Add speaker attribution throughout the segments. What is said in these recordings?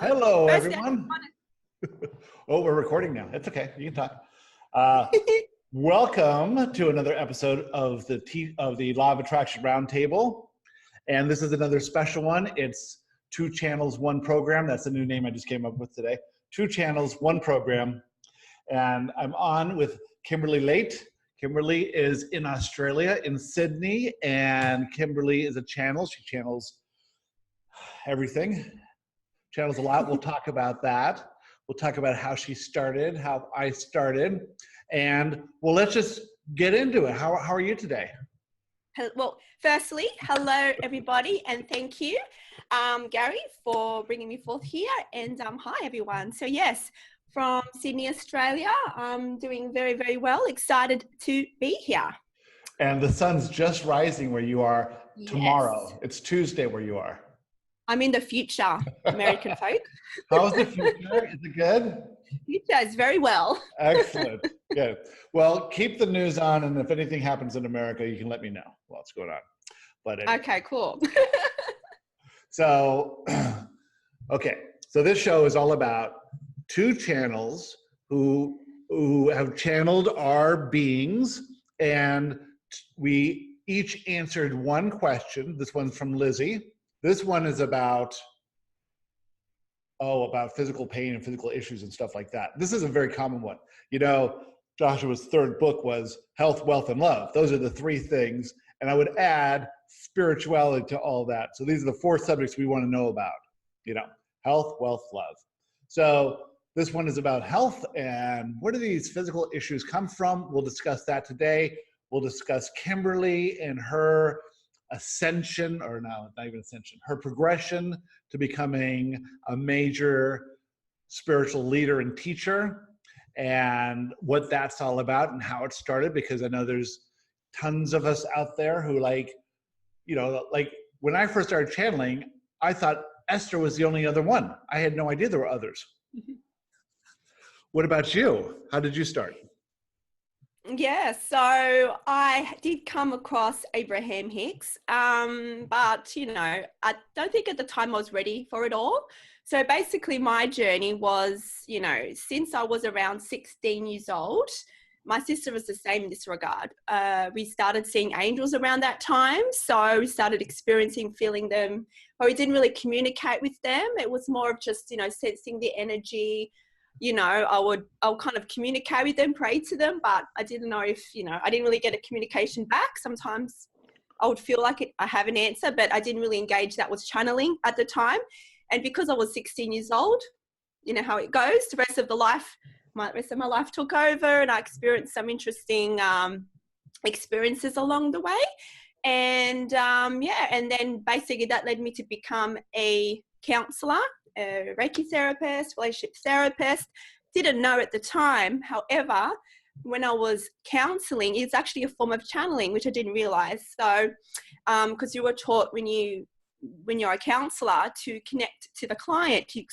Speaker 1: Hello,
Speaker 2: First
Speaker 1: everyone. Oh, we're recording now. It's okay. You can talk. Welcome to another episode of the Law of Attraction Roundtable. And this is another special one. It's 2 channels, 1 program. That's the new name I just came up with today. 2 channels, 1 program. And I'm on with Kimberley Leite. Kimberly is in Australia, in Sydney, and Kimberly is a channel. She channels everything. Channels a lot. We'll talk about that. We'll talk about how she started, how I started, and well, let's just get into it. How are you today?
Speaker 2: Well, firstly, hello everybody, and thank you, Gary, for bringing me forth here. And hi everyone. So yes, from Sydney, Australia, I'm doing very, very well. Excited to be here.
Speaker 1: And the sun's just rising where you are tomorrow.
Speaker 2: Yes.
Speaker 1: It's Tuesday where you are.
Speaker 2: I'm in the future, American folk.
Speaker 1: How's the future? Is it good?
Speaker 2: Future is very well.
Speaker 1: Excellent. Good. Well, keep the news on, and if anything happens in America, you can let me know what's going on. But anyway.
Speaker 2: Okay, cool.
Speaker 1: So, okay. So this show is all about 2 channels who have channeled our beings, and we each answered 1 question. This one's from Lizie. This one is about physical pain and physical issues and stuff like that. This is a very common one. You know, Joshua's 3rd book was Health, Wealth, and Love. Those are the 3 things. And I would add spirituality to all that. So these are the 4 subjects we want to know about, you know, health, wealth, love. So this one is about health and where do these physical issues come from? We'll discuss that today. We'll discuss Kimberly and her ascension, or no, not even ascension, her progression to becoming a major spiritual leader and teacher, and what that's all about and how it started, because I know there's tons of us out there who like when I first started channeling, I thought Esther was the only other one. I had no idea there were others. What about you? How did you start?
Speaker 2: Yeah, so I did come across Abraham-Hicks, but, you know, I don't think at the time I was ready for it all. So basically my journey was, you know, since I was around 16 years old, my sister was the same in this regard. We started seeing angels around that time. So we started experiencing, feeling them, but we didn't really communicate with them. It was more of just, you know, sensing the energy. You know, I'll kind of communicate with them, pray to them, but I didn't know if, you know, I didn't really get a communication back. Sometimes I would feel like I have an answer, but I didn't really engage. That was channeling at the time. And because I was 16 years old, you know how it goes, the rest of my life took over, and I experienced some interesting experiences along the way. And and then basically that led me to become a counselor, a Reiki therapist, relationship therapist. Didn't know at the time. However, when I was counseling, it's actually a form of channeling, which I didn't realize. So, because you were taught when you're a counselor to connect to the client, you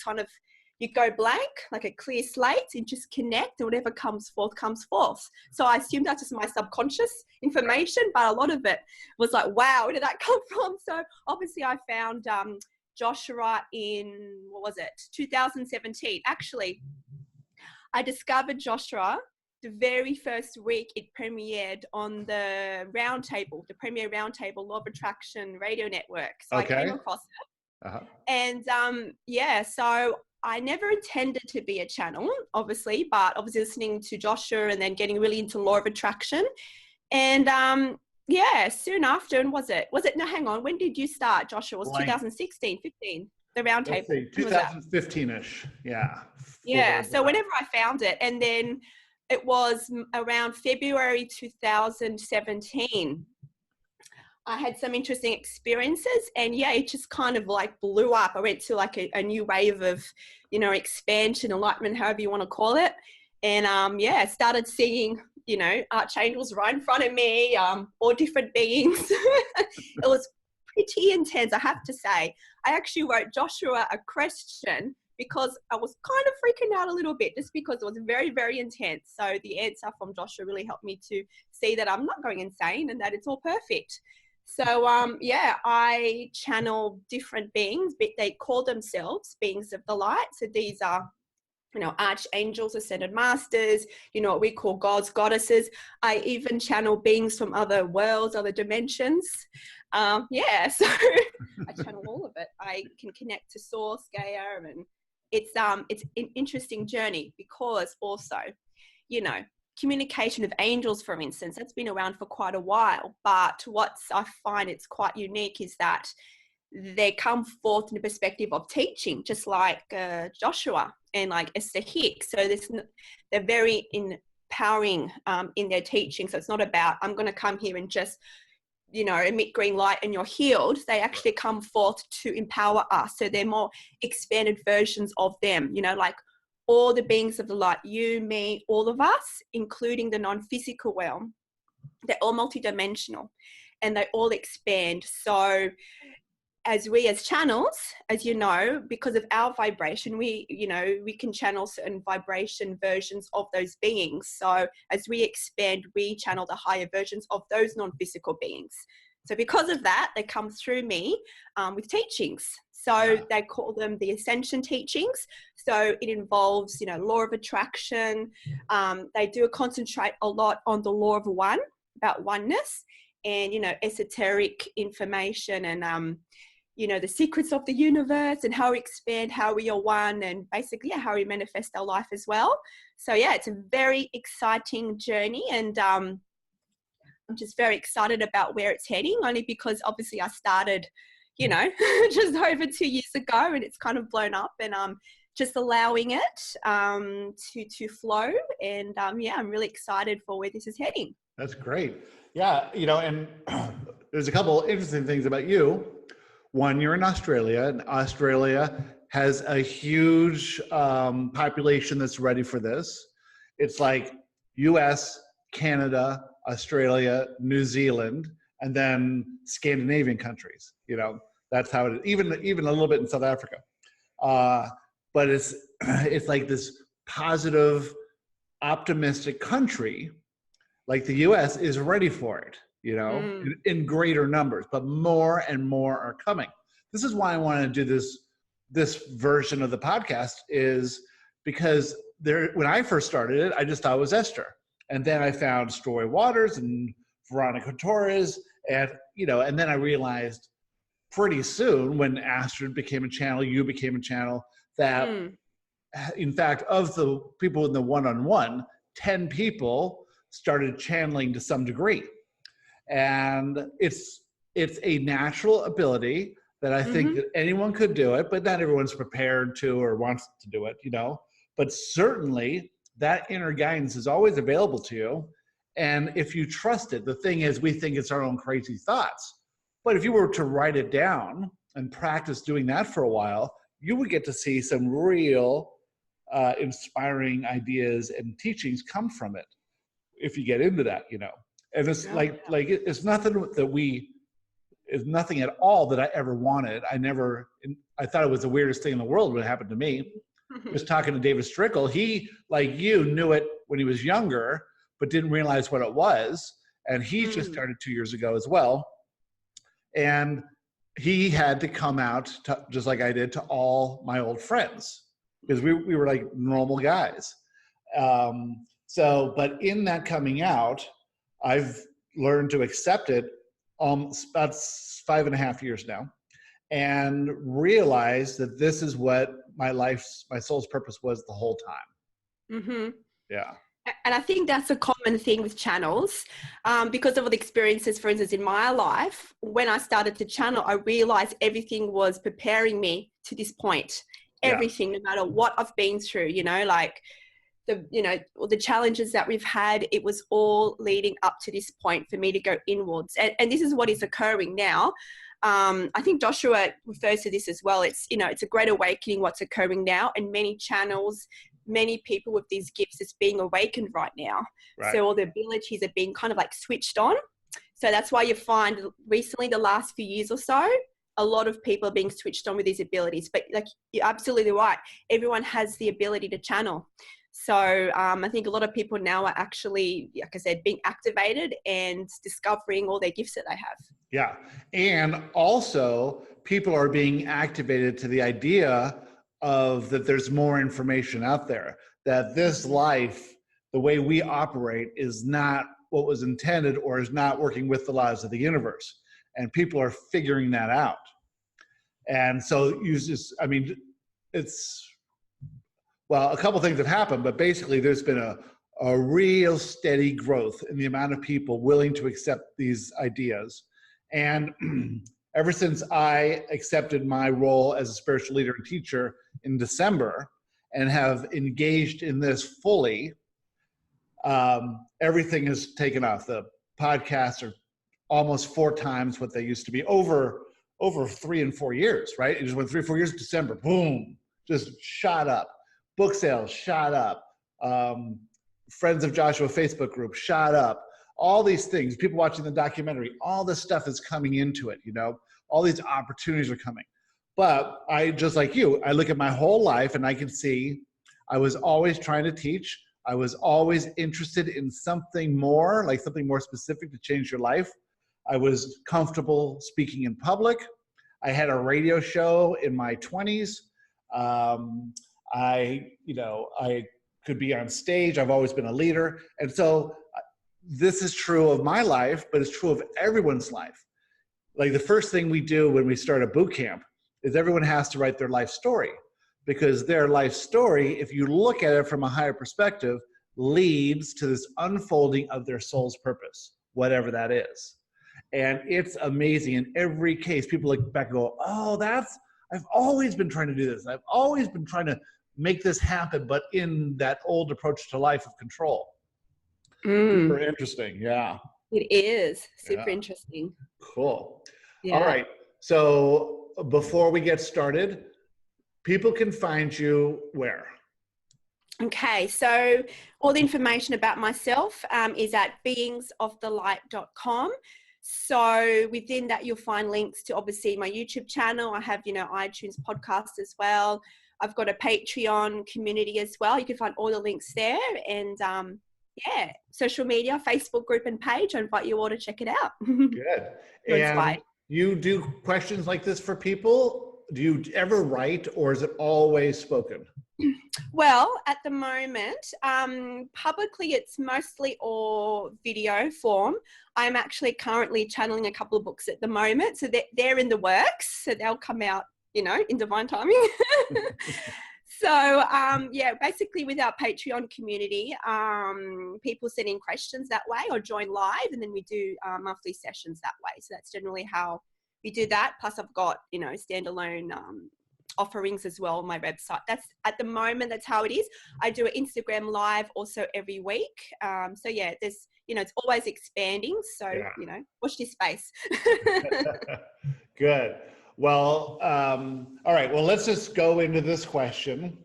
Speaker 2: go blank, like a clear slate, and just connect, and whatever comes forth, comes forth. So I assumed that's just my subconscious information, but a lot of it was like, wow, where did that come from? So obviously I found Joshua in, 2017. Actually, I discovered Joshua the very first week it premiered on the Roundtable, the Premier Roundtable Law of Attraction radio network. So okay. I came across it. Uh-huh. And so I never intended to be a channel, obviously, but obviously listening to Joshua and then getting really into Law of Attraction. And soon after, and no, hang on, when did you start, Joshua? It was 2016, 15, the Roundtable.
Speaker 1: 2015-ish, yeah.
Speaker 2: Yeah, so whenever I found it, and then it was around February 2017, I had some interesting experiences, and it just kind of like blew up. I went to like a new wave of, you know, expansion, enlightenment, however you want to call it. And started seeing, you know, archangels right in front of me, all different beings. It was pretty intense, I have to say. I actually wrote Joshua a question because I was kind of freaking out a little bit, just because it was very, very intense. So the answer from Joshua really helped me to see that I'm not going insane and that it's all perfect. So, yeah, I channel different beings, but they call themselves beings of the light. So these are, archangels, ascended masters, what we call gods, goddesses. I even channel beings from other worlds, other dimensions. Yeah, so I channel all of it. I can connect to Source, Gaia, and it's an interesting journey because also, communication of angels, for instance, that's been around for quite a while. But what I find it's quite unique is that they come forth in the perspective of teaching, just like Joshua and like Esther Hicks. So they're very empowering in their teaching. So it's not about, I'm going to come here and just, emit green light and you're healed. They actually come forth to empower us. So they're more expanded versions of them, like all the beings of the light, you, me, all of us, including the non-physical realm. They're all multidimensional and they all expand. So as channels, as you know, because of our vibration, we can channel certain vibration versions of those beings. So as we expand, we channel the higher versions of those non-physical beings. So because of that, they come through me with teachings. So they call them the ascension teachings. So it involves, law of attraction. They do concentrate a lot on the law of one, about oneness, and, esoteric information and, the secrets of the universe and how we expand, how we are one, and basically how we manifest our life as well. So yeah, it's a very exciting journey, and I'm just very excited about where it's heading, only because obviously I started, just over 2 years ago, and it's kind of blown up, and just allowing it to flow. And yeah, I'm really excited for where this is heading.
Speaker 1: That's great. Yeah, and there's a couple interesting things about you. One, you're in Australia, and Australia has a huge population that's ready for this. It's like US, Canada, Australia, New Zealand, and then Scandinavian countries. That's how it is. Even a little bit in South Africa. But it's like this positive, optimistic country. Like the US is ready for it. In greater numbers, but more and more are coming. This is why I want to do this version of the podcast, is because when I first started it, I just thought it was Esther. And then I found Story Waters and Veronica Torres, and then I realized pretty soon when Astrid became a channel, you became a channel, that in fact, of the people in the one-on-one, 10 people started channeling to some degree. And it's a natural ability that I think that anyone could do it, but not everyone's prepared to or wants to do it, But certainly that inner guidance is always available to you. And if you trust it, the thing is, we think it's our own crazy thoughts. But if you were to write it down and practice doing that for a while, you would get to see some real inspiring ideas and teachings come from it if you get into that, And it's it's nothing it's nothing at all that I ever wanted. I thought it was the weirdest thing in the world when it happened to me. I was talking to David Strickle. He, like you, knew it when he was younger, but didn't realize what it was. And he just started 2 years ago as well. And he had to come out, just like I did, to all my old friends, because we were like normal guys. But in that coming out, I've learned to accept it about 5.5 years now, and realize that this is what my soul's purpose was the whole time. Yeah.
Speaker 2: And I think that's a common thing with channels, because of all the experiences, for instance, in my life. When I started to channel, I realized everything was preparing me to this point. Everything, no matter what I've been through, like the challenges that we've had, it was all leading up to this point for me to go inwards. And this is what is occurring now. I think Joshua refers to this as well. It's, it's a great awakening what's occurring now, and many channels, many people with these gifts is being awakened right now. Right. So all the abilities are being kind of like switched on. So that's why you find recently, the last few years or so, a lot of people are being switched on with these abilities. But like, you're absolutely right. Everyone has the ability to channel. So I think a lot of people now are actually, like I said, being activated and discovering all their gifts that they have.
Speaker 1: Yeah. And also, people are being activated to the idea of that there's more information out there, that this life, the way we operate, is not what was intended or is not working with the laws of the universe. And people are figuring that out. And so I mean, it's, well, a couple things have happened, but basically there's been a real steady growth in the amount of people willing to accept these ideas. And ever since I accepted my role as a spiritual leader and teacher in December and have engaged in this fully, everything has taken off. The podcasts are almost 4 times what they used to be over 3 and 4 years, right? It just went 3 or 4 years, December, boom, just shot up. Book sales shot up. Friends of Joshua Facebook group shot up. All these things, people watching the documentary, all this stuff is coming into it, you know, all these opportunities are coming. But I, just like you, I look at my whole life and I can see I was always trying to teach. I was always interested in something more, like something more specific to change your life. I was comfortable speaking in public. I had a radio show in my 20s. I could be on stage. I've always been a leader. And so this is true of my life, but it's true of everyone's life. Like the first thing we do when we start a boot camp is everyone has to write their life story, because their life story, if you look at it from a higher perspective, leads to this unfolding of their soul's purpose, whatever that is. And it's amazing. In every case, people look back and go, oh, I've always been trying to do this. I've always been trying to make this happen, but in that old approach to life of control. Super interesting. Yeah.
Speaker 2: It is super interesting.
Speaker 1: Cool.
Speaker 2: Yeah.
Speaker 1: All right. So before we get started, people can find you where?
Speaker 2: Okay, so all the information about myself is at beingsofthelight.com. So within that, you'll find links to obviously my YouTube channel. I have, iTunes podcast as well. I've got a Patreon community as well. You can find all the links there. And social media, Facebook group and page. I invite you all to check it out.
Speaker 1: Good. And you do questions like this for people? Do you ever write, or is it always spoken?
Speaker 2: Well, at the moment, publicly, it's mostly all video form. I'm actually currently channeling a couple of books at the moment. So they're in the works. So they'll come out, in divine timing. So, basically with our Patreon community, people send in questions that way or join live, and then we do monthly sessions that way. So that's generally how we do that. Plus I've got, standalone offerings as well on my website. That's at the moment, that's how it is. I do an Instagram live also every week. There's, it's always expanding. So, watch this space.
Speaker 1: Good. Well, all right. Well, let's just go into this question.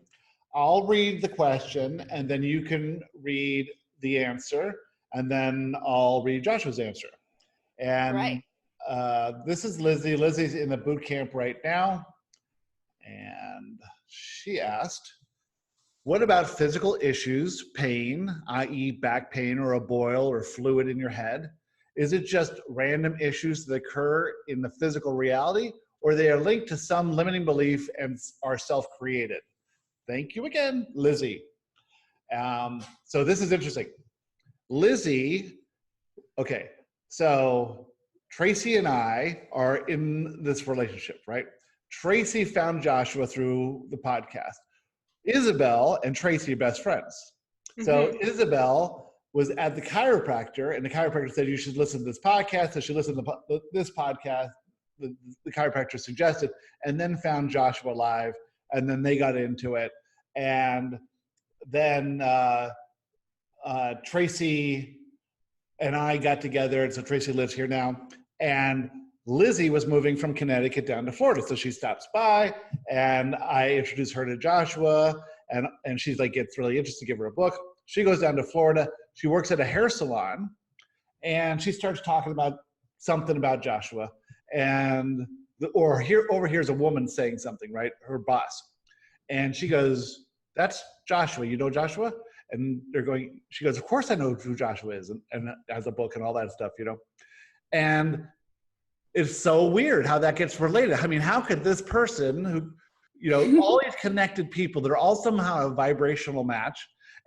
Speaker 1: I'll read the question and then you can read the answer, and then I'll read Joshua's answer. And this is Lizie. Lizie's in the boot camp right now. And she asked, what about physical issues, pain, i.e. back pain or a boil or fluid in your head? Is it just random issues that occur in the physical reality, or they are linked to some limiting belief and are self-created? Thank you again, Lizie. So this is interesting. Lizie, okay, so Tracy and I are in this relationship, right? Tracy found Joshua through the podcast. Isabel and Tracy are best friends. Mm-hmm. So Isabel was at the chiropractor, and the chiropractor said, you should listen to this podcast. So she listened to this podcast, the chiropractor suggested, and then found Joshua live, and then they got into it. And then Tracy and I got together, and so Tracy lives here now, and Lizie was moving from Connecticut down to Florida. So she stops by, and I introduced her to Joshua, and she's like, gets really interested, to give her a book. She goes down to Florida. She works at a hair salon, and she starts talking about something about Joshua. And overhere's a woman saying something, right? Her boss. And she goes, that's Joshua. You know Joshua? And she goes, of course I know who Joshua is, and has a book and all that stuff, And it's so weird how that gets related. I mean, how could this person who, you know, all these connected people that are all somehow a vibrational match,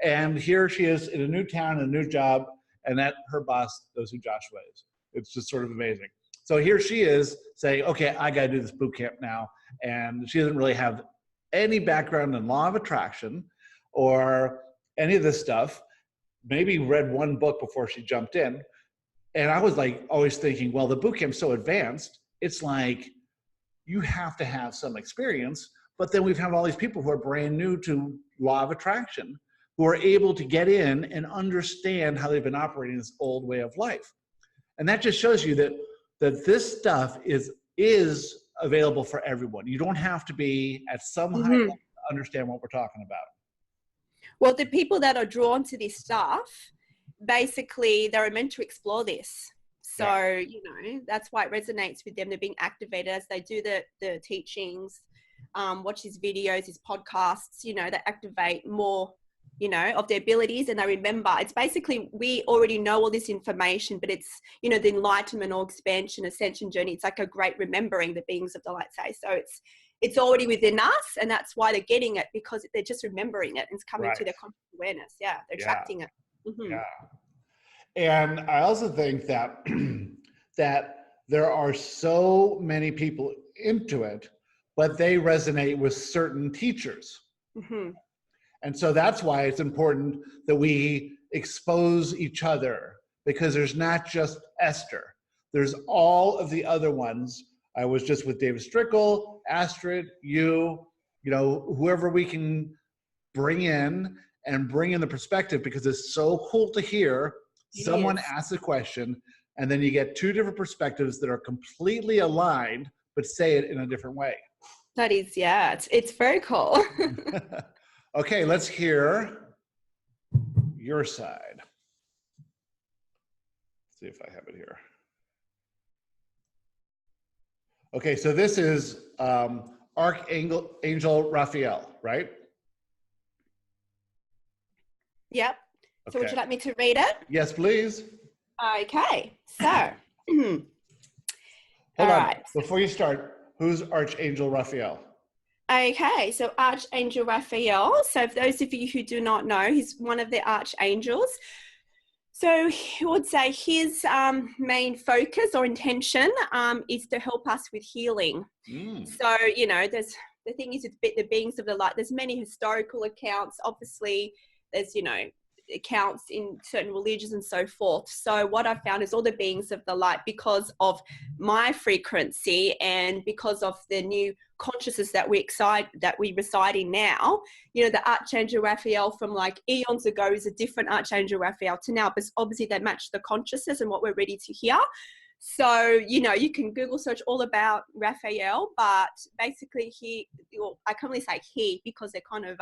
Speaker 1: and here she is in a new town, a new job, and that her boss knows who Joshua is. It's just sort of amazing. So here she is saying, okay, I got to do this boot camp now. And she doesn't really have any background in law of attraction or any of this stuff. Maybe read one book before she jumped in. And I was like always thinking, well, the boot camp's so advanced, it's like you have to have some experience. But then we've had all these people who are brand new to law of attraction, who are able to get in and understand how they've been operating this old way of life. And that just shows you that this stuff is available for everyone. You don't have to be at some high level to understand what we're talking about.
Speaker 2: Well, the people that are drawn to this stuff, basically they're meant to explore this. So, you know, that's why it resonates with them. They're being activated as they do the teachings, watch his videos, his podcasts, you know, they activate more, you know, of their abilities, and they remember. It's basically, we already know all this information, but it's, you know, the enlightenment or expansion, ascension journey. It's like a great remembering, the beings of the light say. So it's already within us, and that's why they're getting it, because they're just remembering it and it's coming to their conscious awareness. Yeah, they're attracting it.
Speaker 1: Yeah. And I also think that that there are so many people into it, but they resonate with certain teachers. And so that's why it's important that we expose each other, because there's not just Esther. There's all of the other ones. I was just with David Strickle, Astrid, you know, whoever we can bring in the perspective, because it's so cool to hear someone ask a question and then you get two different perspectives that are completely aligned, but say it in a different way.
Speaker 2: That is, yeah, it's very cool.
Speaker 1: Okay, let's hear your side. Let's see if I have it here. Okay, so this is Archangel Raphael, right?
Speaker 2: Yep. So would you like me to read it?
Speaker 1: Yes, please.
Speaker 2: Okay, so.
Speaker 1: Hold on. Before you start, who's Archangel Raphael?
Speaker 2: Okay, so Archangel Raphael. So for those of you who do not know, he's one of the archangels. So he would say his main focus or intention is to help us with healing. So, you know, the thing is, it's the beings of the light. There's many historical accounts. Obviously, there's, you know, accounts in certain religions and so forth. So what I found is all the beings of the light, because of my frequency and because of the new consciousness that we reside in now, you know, the Archangel Raphael from like eons ago is a different Archangel Raphael to now, but obviously they match the consciousness and what we're ready to hear. So, you know, you can Google search all about Raphael, but basically I can only say he because they're kind of,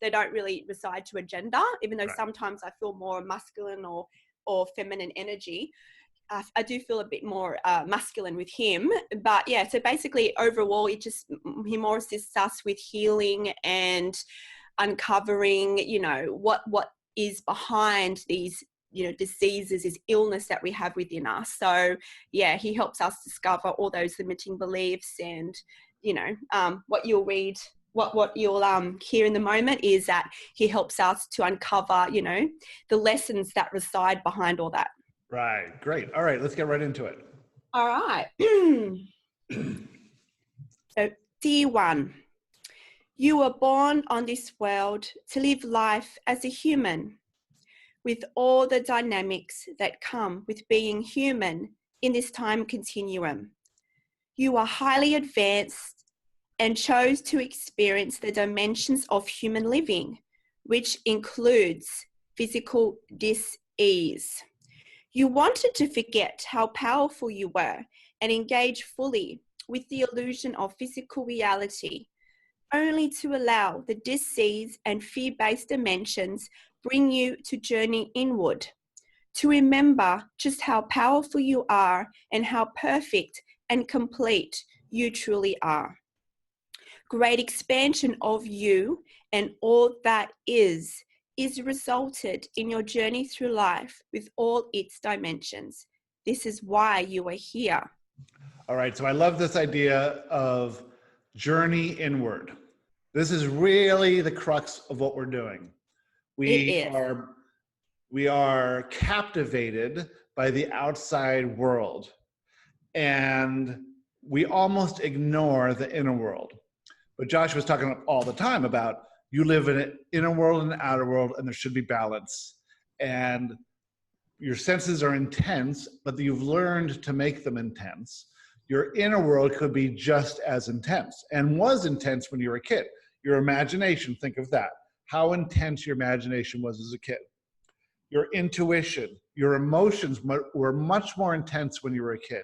Speaker 2: they don't really reside to a gender, even though sometimes I feel more masculine or feminine energy. I do feel a bit more masculine with him. But yeah, so basically overall, he more assists us with healing and uncovering, you know, what is behind these, you know, diseases, this illness that we have within us. So yeah, he helps us discover all those limiting beliefs, and, you know, what you'll read, what you'll hear in the moment is that he helps us to uncover, you know, the lessons that reside behind all that.
Speaker 1: Right. Great. All right. Let's get right into it.
Speaker 2: All right. So, dear one, you were born on this world to live life as a human, with all the dynamics that come with being human in this time continuum. You are highly advanced and chose to experience the dimensions of human living, which includes physical dis-ease. You wanted to forget how powerful you were and engage fully with the illusion of physical reality, only to allow the dis-ease and fear-based dimensions bring you to journey inward, to remember just how powerful you are and how perfect and complete you truly are. Great expansion of you and all that is resulted in your journey through life with all its dimensions. This is why you are here.
Speaker 1: All right. So I love this idea of journey inward. This is really the crux of what we're doing.
Speaker 2: It
Speaker 1: We are captivated by the outside world, and we almost ignore the inner world. But Josh was talking all the time about you live in an inner world and an outer world, and there should be balance. And your senses are intense, but you've learned to make them intense. Your inner world could be just as intense and was intense when you were a kid. Your imagination, think of that. How intense your imagination was as a kid. Your intuition, your emotions were much more intense when you were a kid.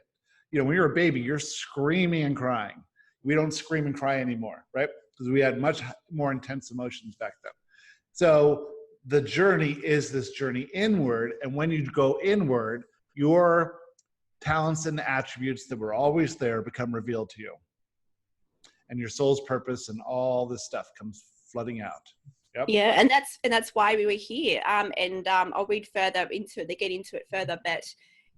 Speaker 1: You know, when you're a baby, you're screaming and crying. We don't scream and cry anymore, right? Because we had much more intense emotions back then. So the journey is this journey inward. And when you go inward, your talents and attributes that were always there become revealed to you. And your soul's purpose and all this stuff comes flooding out. Yep.
Speaker 2: Yeah, and that's why we were here. I'll read further into it. They get into it further, but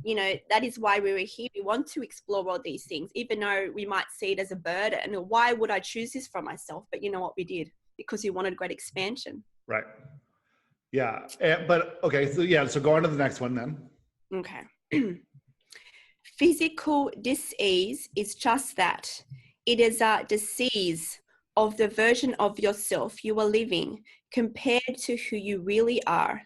Speaker 2: you know, that is why we were here. We want to explore all these things, even though we might see it as a burden. And why would I choose this for myself? But you know what we did? Because we wanted great expansion.
Speaker 1: Right. Yeah. But okay. So go on to the next one then.
Speaker 2: Okay. Physical dis-ease is just that. It is a disease of the version of yourself you are living compared to who you really are.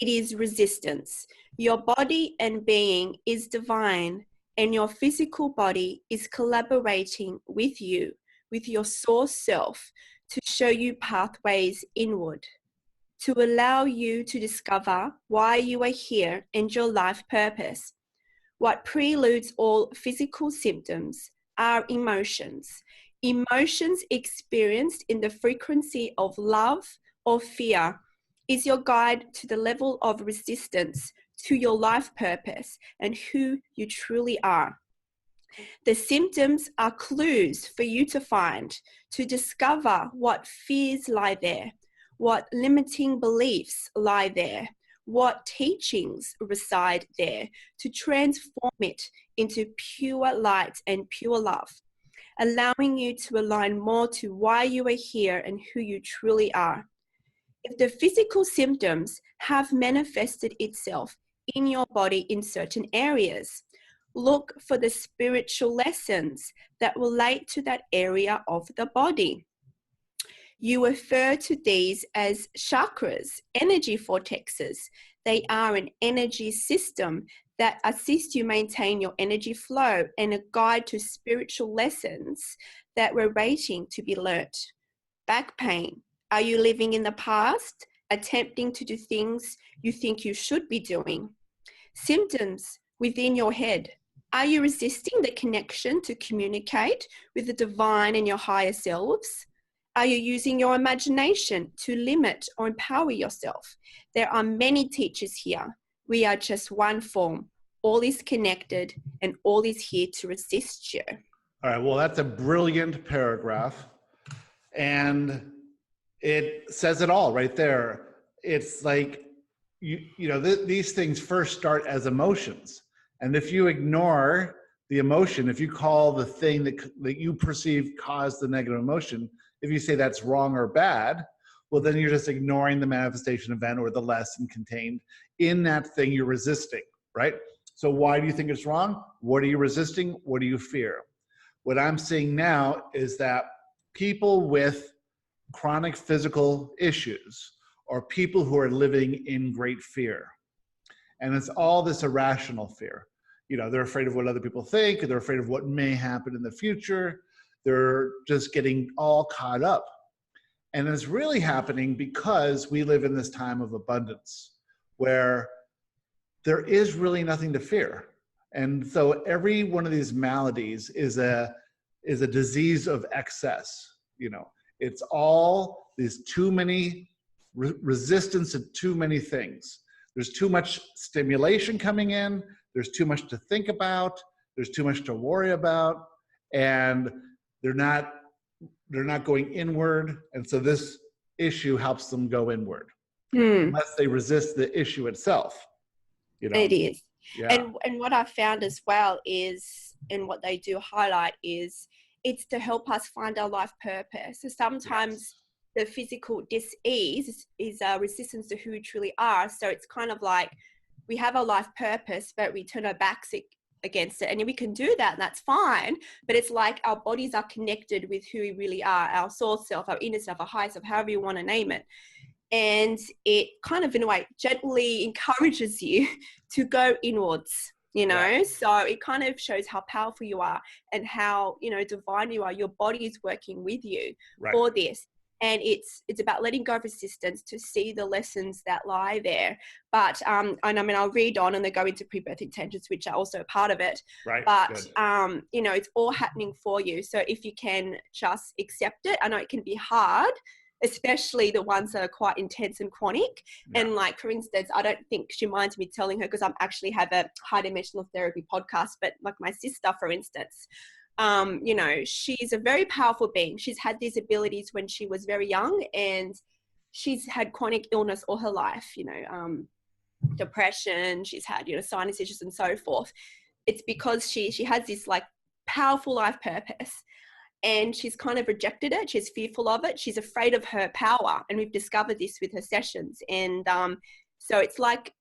Speaker 2: It is resistance. Your body and being is divine, and your physical body is collaborating with you, with your source self, to show you pathways inward, to allow you to discover why you are here and your life purpose. What preludes all physical symptoms are emotions. Emotions experienced in the frequency of love or fear is your guide to the level of resistance to your life purpose and who you truly are. The symptoms are clues for you to find, to discover what fears lie there, what limiting beliefs lie there, what teachings reside there, to transform it into pure light and pure love, allowing you to align more to why you are here and who you truly are. If the physical symptoms have manifested itself in your body in certain areas, look for the spiritual lessons that relate to that area of the body. You refer to these as chakras, energy vortexes. They are an energy system that assist you maintain your energy flow and a guide to spiritual lessons that were waiting to be learnt. Back pain. Are you living in the past, attempting to do things you think you should be doing? Symptoms within your head. Are you resisting the connection to communicate with the divine and your higher selves? Are you using your imagination to limit or empower yourself? There are many teachers here. We are just one form. All is connected and all is here to assist you.
Speaker 1: All right. Well, that's a brilliant paragraph. And it says it all right there. It's like, these things first start as emotions. And if you ignore the emotion, if you call the thing that you perceive caused the negative emotion, if you say that's wrong or bad, well, then you're just ignoring the manifestation event or the lesson contained in that thing you're resisting, right? So why do you think it's wrong? What are you resisting? What do you fear? What I'm seeing now is that people with chronic physical issues or people who are living in great fear, and it's all this irrational fear. They're afraid of what other people think, they're afraid of what may happen in the future. They're just getting all caught up. And it's really happening because we live in this time of abundance where there is really nothing to fear. And so every one of these maladies is a disease of excess. It's all these too many resistance to too many things. There's too much stimulation coming in. There's too much to think about. There's too much to worry about. And they're not going inward. And so this issue helps them go inward. Unless they resist the issue itself.
Speaker 2: It is.
Speaker 1: Yeah.
Speaker 2: And what I found as well is and what they do highlight is it's to help us find our life purpose. So sometimes the physical dis-ease is a resistance to who we truly are. So it's kind of like we have our life purpose, but we turn our backs against it. And we can do that, and that's fine. But it's like our bodies are connected with who we really are, our soul self, our inner self, our higher self, however you want to name it. And it kind of, in a way, gently encourages you to go inwards, you know.
Speaker 1: Yeah.
Speaker 2: So it kind of shows how powerful you are and how, you know, divine you are. Your body is working with you for this. And it's about letting go of resistance to see the lessons that lie there. But, and I mean, I'll read on and then go into pre-birth intentions, which are also a part of it.
Speaker 1: Right.
Speaker 2: But, you know, it's all happening for you. So if you can just accept it, I know it can be hard, especially the ones that are quite intense and chronic. Yeah. And like, for instance, I don't think she minds me telling her, because I actually have a high dimensional therapy podcast, but like my sister, for instance, you know, she's a very powerful being. She's had these abilities when she was very young, and she's had chronic illness all her life, you know, depression, she's had, you know, sinus issues and so forth. It's because she has this like powerful life purpose, and she's kind of rejected it. She's fearful of it. She's afraid of her power. And we've discovered this with her sessions. And so it's like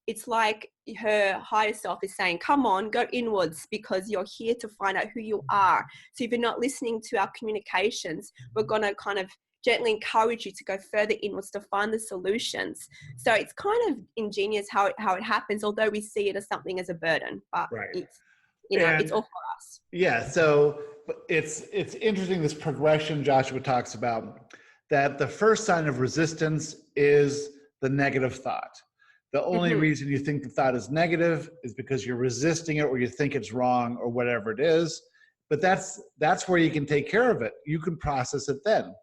Speaker 2: her higher self is saying, come on, go inwards, because you're here to find out who you are. So if you're not listening to our communications, we're going to kind of gently encourage you to go further inwards to find the solutions. So it's kind of ingenious how it happens, although we see it as something as a burden, but it's, you know, it's all for us.
Speaker 1: Yeah. So it's interesting, this progression Joshua talks about, that the first sign of resistance is the negative thought. The only reason you think the thought is negative is because you're resisting it, or you think it's wrong, or whatever it is. But that's where you can take care of it. You can process it then.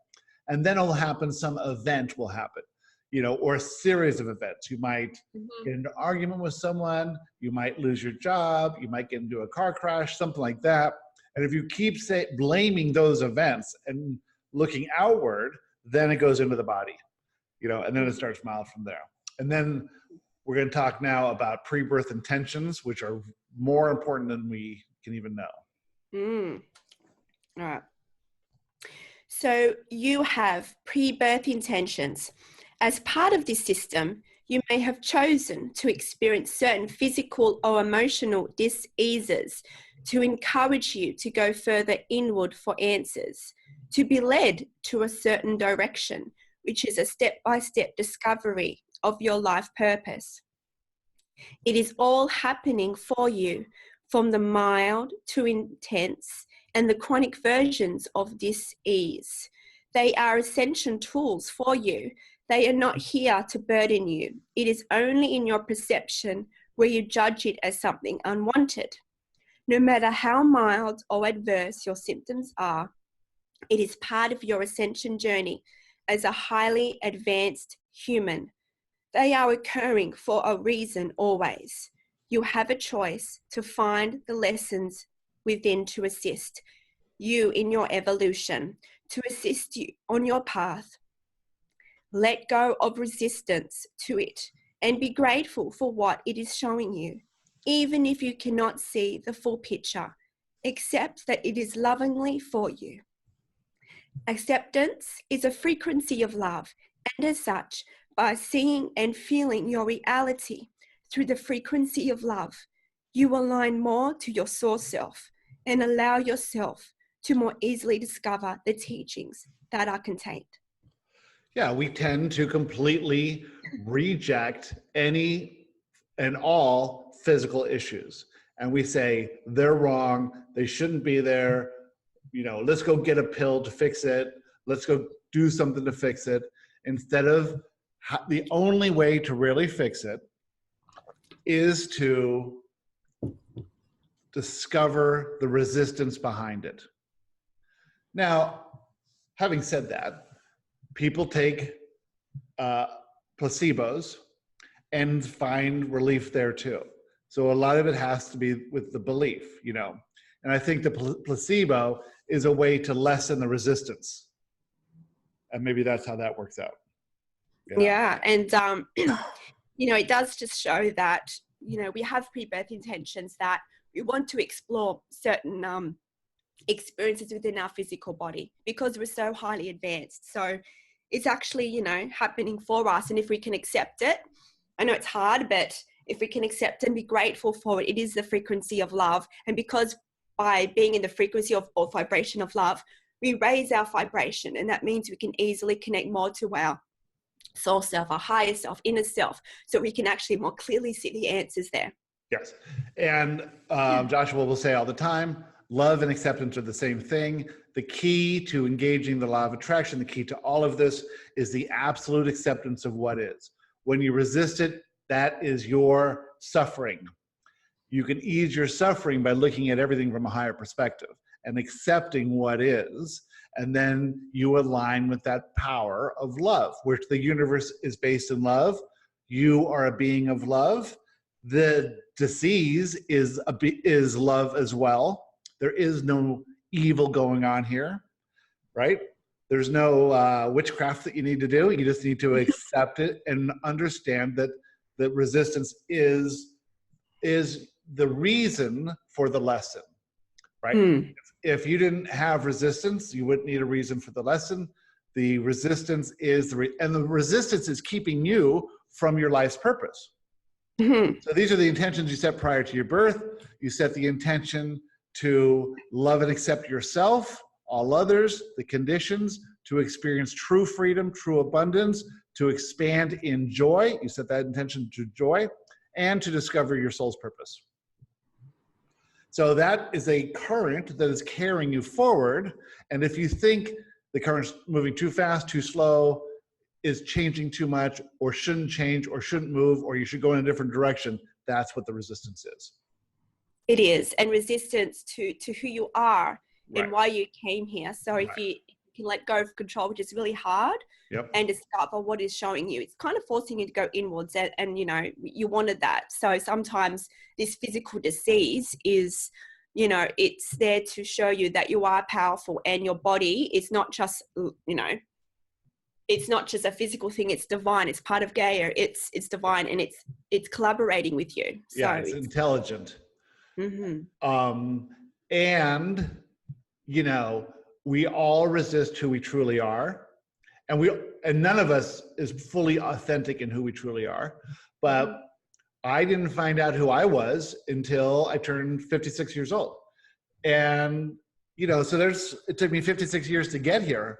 Speaker 1: And then it'll happen, some event will happen, you know, or a series of events. You might get into an argument with someone, you might lose your job, you might get into a car crash, something like that. And if you keep blaming those events and looking outward, then it goes into the body, you know, and then it starts mild from there. And then we're going to talk now about pre-birth intentions, which are more important than we can even know.
Speaker 2: All right. So you have pre-birth intentions. As part of this system, you may have chosen to experience certain physical or emotional dis-eases to encourage you to go further inward for answers, to be led to a certain direction, which is a step-by-step discovery of your life purpose. It is all happening for you, from the mild to intense and the chronic versions of dis-ease. They are ascension tools for you. They are not here to burden you. It is only in your perception where you judge it as something unwanted. No matter how mild or adverse your symptoms are, it is part of your ascension journey as a highly advanced human. They are occurring for a reason always. You have a choice to find the lessons within to assist you in your evolution, to assist you on your path. Let go of resistance to it and be grateful for what it is showing you. Even if you cannot see the full picture, accept that it is lovingly for you. Acceptance is a frequency of love, and as such, by seeing and feeling your reality through the frequency of love, you align more to your soul self and allow yourself to more easily discover the teachings that are contained.
Speaker 1: Yeah, we tend to completely reject any and all physical issues. And we say, they're wrong, they shouldn't be there, you know, let's go get a pill to fix it, let's go do something to fix it, instead of the only way to really fix it is to discover the resistance behind it. Now, having said that, people take placebos and find relief there too. So a lot of it has to be with the belief, you know. And I think the placebo is a way to lessen the resistance. And maybe that's how that works out. You know?
Speaker 2: Yeah, and you know, it does just show that, you know, we have pre-birth intentions that we want to explore certain experiences within our physical body because we're so highly advanced. So it's actually, you know, happening for us. And if we can accept it, I know it's hard, but if we can accept and be grateful for it, it is the frequency of love. And because by being in the frequency of or vibration of love, we raise our vibration. And that means we can easily connect more to our soul self, our higher self, inner self, so we can actually more clearly see the answers there.
Speaker 1: Yes. And Joshua will say all the time, love and acceptance are the same thing. The key to engaging the law of attraction, the key to all of this is the absolute acceptance of what is. When you resist it, that is your suffering. You can ease your suffering by looking at everything from a higher perspective and accepting what is. And then you align with that power of love, which the universe is based in love. You are a being of love. The disease is love as well. There is no evil going on here, right? There's no witchcraft that you need to do. You just need to accept it and understand that resistance is the reason for the lesson, right? If you didn't have resistance, you wouldn't need a reason for the lesson. The resistance is and the resistance is keeping you from your life's purpose. So these are the intentions you set prior to your birth. You set the intention to love and accept yourself, all others, the conditions, to experience true freedom, true abundance, to expand in joy. You set that intention to joy, and to discover your soul's purpose. So that is a current that is carrying you forward. And if you think the current's moving too fast, too slow, is changing too much, or shouldn't change, or shouldn't move, or you should go in a different direction, that's what the resistance is.
Speaker 2: It is. And resistance to who you are and
Speaker 1: Right.
Speaker 2: why you came here. So if you can let go of control, which is really hard, and discover what is showing you, it's kind of forcing you to go inwards, and you know, you wanted that. So sometimes this physical disease is, you know, it's there to show you that you are powerful, and your body is not just, you know, it's not just a physical thing, it's divine, it's part of Gaia, it's divine, and it's collaborating with you. So
Speaker 1: yeah, it's intelligent. And you know, we all resist who we truly are, and none of us is fully authentic in who we truly are. But I didn't find out who I was until I turned 56 years old. And you know, so it took me 56 years to get here.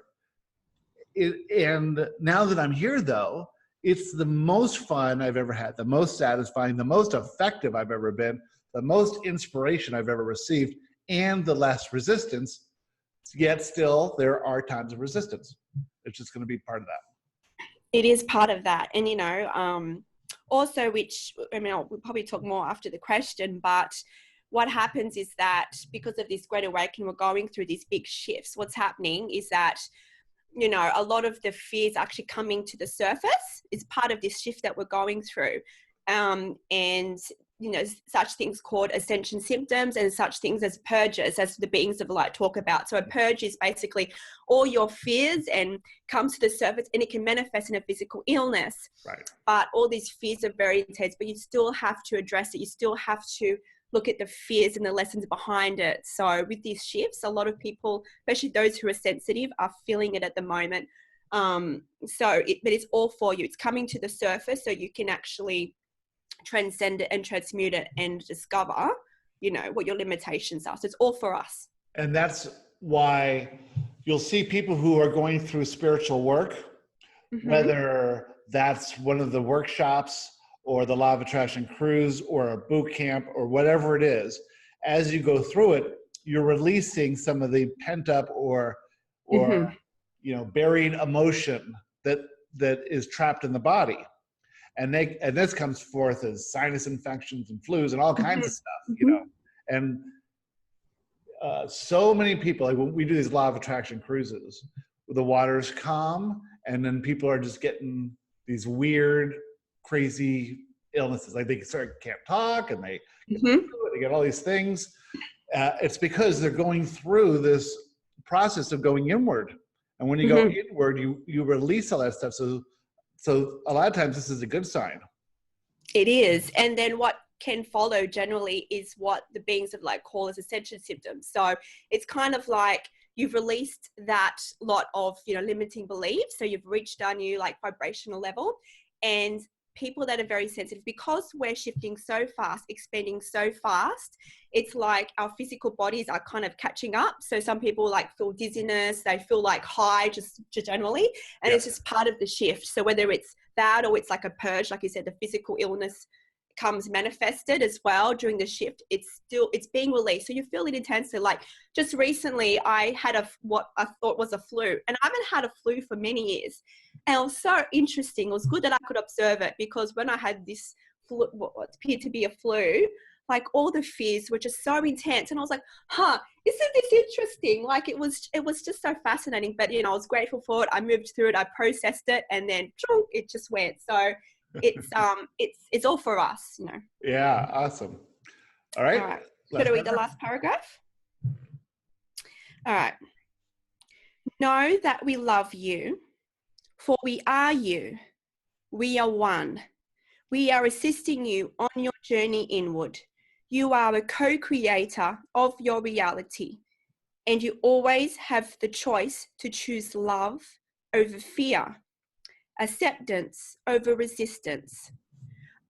Speaker 1: And now that I'm here, though, it's the most fun I've ever had, the most satisfying, the most effective I've ever been, the most inspiration I've ever received, and the less resistance. Yet still, there are times of resistance. It's just going to be part of that.
Speaker 2: It is part of that. And, you know, also, which, I mean, we'll probably talk more after the question, but what happens is that because of this great awakening, we're going through these big shifts. What's happening is that, you know, a lot of the fears actually coming to the surface is part of this shift that we're going through. And, you know, such things called ascension symptoms and such things as purges, as the beings of light talk about. So a purge is basically all your fears and comes to the surface, and it can manifest in a physical illness.
Speaker 1: Right.
Speaker 2: But all these fears are very intense, but you still have to address it. You still have to look at the fears and the lessons behind it. So with these shifts, a lot of people, especially those who are sensitive, are feeling it at the moment. But it's all for you. It's coming to the surface so you can actually transcend it and transmute it and discover, you know, what your limitations are. So it's all for us.
Speaker 1: And that's why you'll see people who are going through spiritual work, whether that's one of the workshops or the Law of Attraction cruise or a boot camp or whatever it is. As you go through it, you're releasing some of the pent up or you know, buried emotion that is trapped in the body. And this comes forth as sinus infections and flus and all kinds of stuff, you know. And so many people, like when we do these Law of Attraction cruises, the water's calm, and then people are just getting these weird, crazy illnesses. Like they can't talk, and they get all these things. It's because they're going through this process of going inward. And when you go inward, you release all that stuff. So a lot of times this is a good sign.
Speaker 2: It is. And then what can follow generally is what the beings of light call as ascension symptoms. So it's kind of like you've released that lot of, you know, limiting beliefs. So you've reached our new like vibrational level, and people that are very sensitive, because we're shifting so fast, expanding so fast, it's like our physical bodies are kind of catching up. So some people like feel dizziness, they feel like high just generally, and it's just part of the shift. So whether it's that or it's like a purge, like you said, the physical illness comes manifested as well during the shift, it's being released. So you feel it intensely. Like just recently I had what I thought was a flu, and I haven't had a flu for many years, and it was so interesting. It was good that I could observe it, because when I had this flu, what appeared to be a flu, like all the fears were just so intense, and I was like, isn't this interesting? Like it was just so fascinating. But you know, I was grateful for it. I moved through it, I processed it, and then it just went. So it's all for us, you know.
Speaker 1: Yeah, awesome. All right.
Speaker 2: Should I read the last paragraph? All right. Know that we love you, for we are you. We are one. We are assisting you on your journey inward. You are a co-creator of your reality, and you always have the choice to choose love over fear, acceptance over resistance.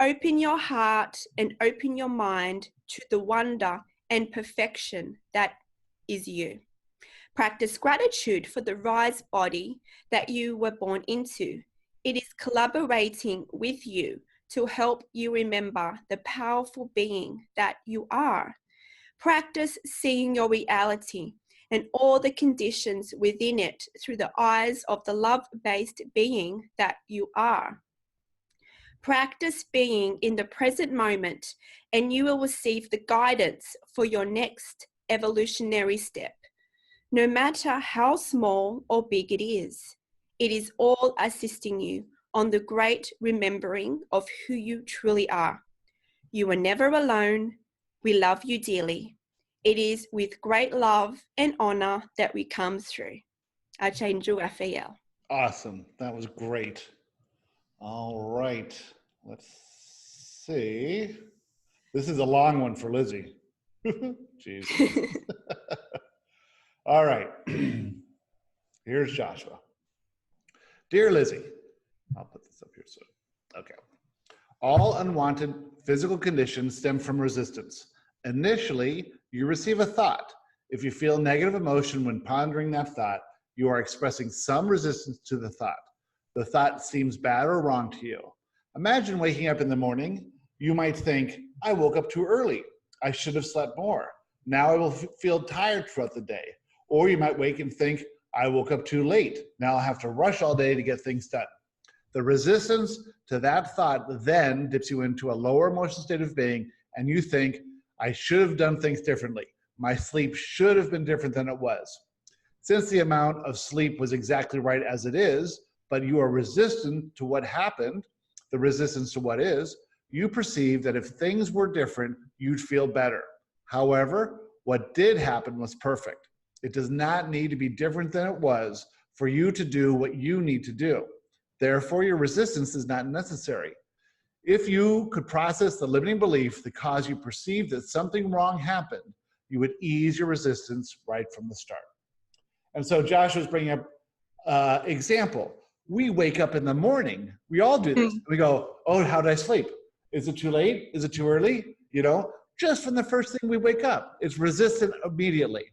Speaker 2: Open your heart and open your mind to the wonder and perfection that is you. Practice gratitude for the rise body that you were born into. It is collaborating with you to help you remember the powerful being that you are. Practice seeing your reality and all the conditions within it through the eyes of the love-based being that you are. Practice being in the present moment, and you will receive the guidance for your next evolutionary step. No matter how small or big it is all assisting you on the great remembering of who you truly are. You are never alone. We love you dearly. It is with great love and honor that we come through. Archangel Raphael.
Speaker 1: Awesome. That was great. All right. Let's see. This is a long one for Lizie. Jeez. All right. Here's Joshua. Dear Lizie, I'll put this up here soon. Okay. All unwanted physical conditions stem from resistance. Initially, you receive a thought. If you feel negative emotion when pondering that thought, you are expressing some resistance to the thought. The thought seems bad or wrong to you. Imagine waking up in the morning. You might think, I woke up too early. I should have slept more. Now I will feel tired throughout the day. Or you might wake and think, I woke up too late. Now I'll have to rush all day to get things done. The resistance to that thought then dips you into a lower emotional state of being, and you think, I should have done things differently. My sleep should have been different than it was. Since the amount of sleep was exactly right as it is, but you are resistant to what happened, the resistance to what is, you perceive that if things were different, you'd feel better. However, what did happen was perfect. It does not need to be different than it was for you to do what you need to do. Therefore, your resistance is not necessary. If you could process the limiting belief that caused you perceive that something wrong happened, you would ease your resistance right from the start. And so Joshua's bringing up example. We wake up in the morning. We all do this. We go, oh, how did I sleep? Is it too late? Is it too early? You know, just from the first thing we wake up, it's resistant immediately.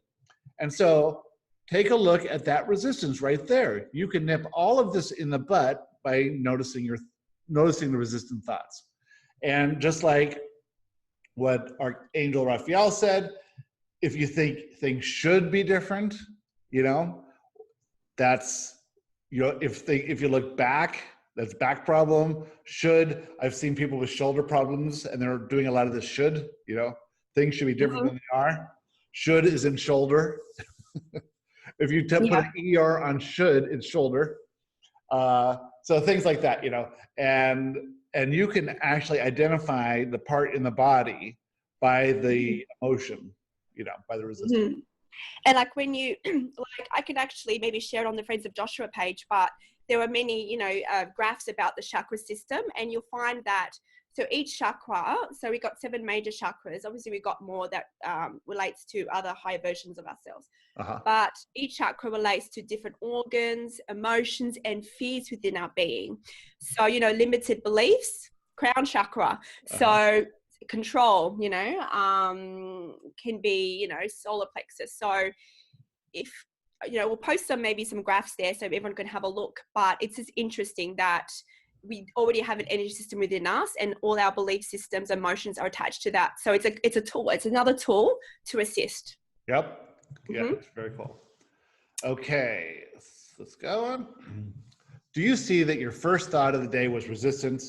Speaker 1: And so take a look at that resistance right there. You can nip all of this in the butt by noticing the resistant thoughts. And just like what Archangel Raphael said, if you think things should be different, you know, that's, you know, if you look back, that's back problem. Should, I've seen people with shoulder problems and they're doing a lot of this should, you know, things should be different than they are. Should is in shoulder. If you put an ER on should, it's shoulder. So things like that, you know, and you can actually identify the part in the body by the emotion, you know, by the resistance.
Speaker 2: And like when you, like I can actually maybe share it on the Friends of Joshua page, but there are many, you know, graphs about the chakra system, and you'll find that So each chakra, so we got 7 major chakras. Obviously, we got more that relates to other higher versions of ourselves. But each chakra relates to different organs, emotions, and fears within our being. So, you know, limited beliefs, crown chakra. So control, you know, can be, you know, solar plexus. So if, you know, we'll post some graphs there so everyone can have a look. But it's just interesting that we already have an energy system within us, and all our belief systems, emotions are attached to that. So it's a tool. It's another tool to assist.
Speaker 1: Yep. Yeah, it's very cool. Okay, let's go on. Do you see that your first thought of the day was resistant?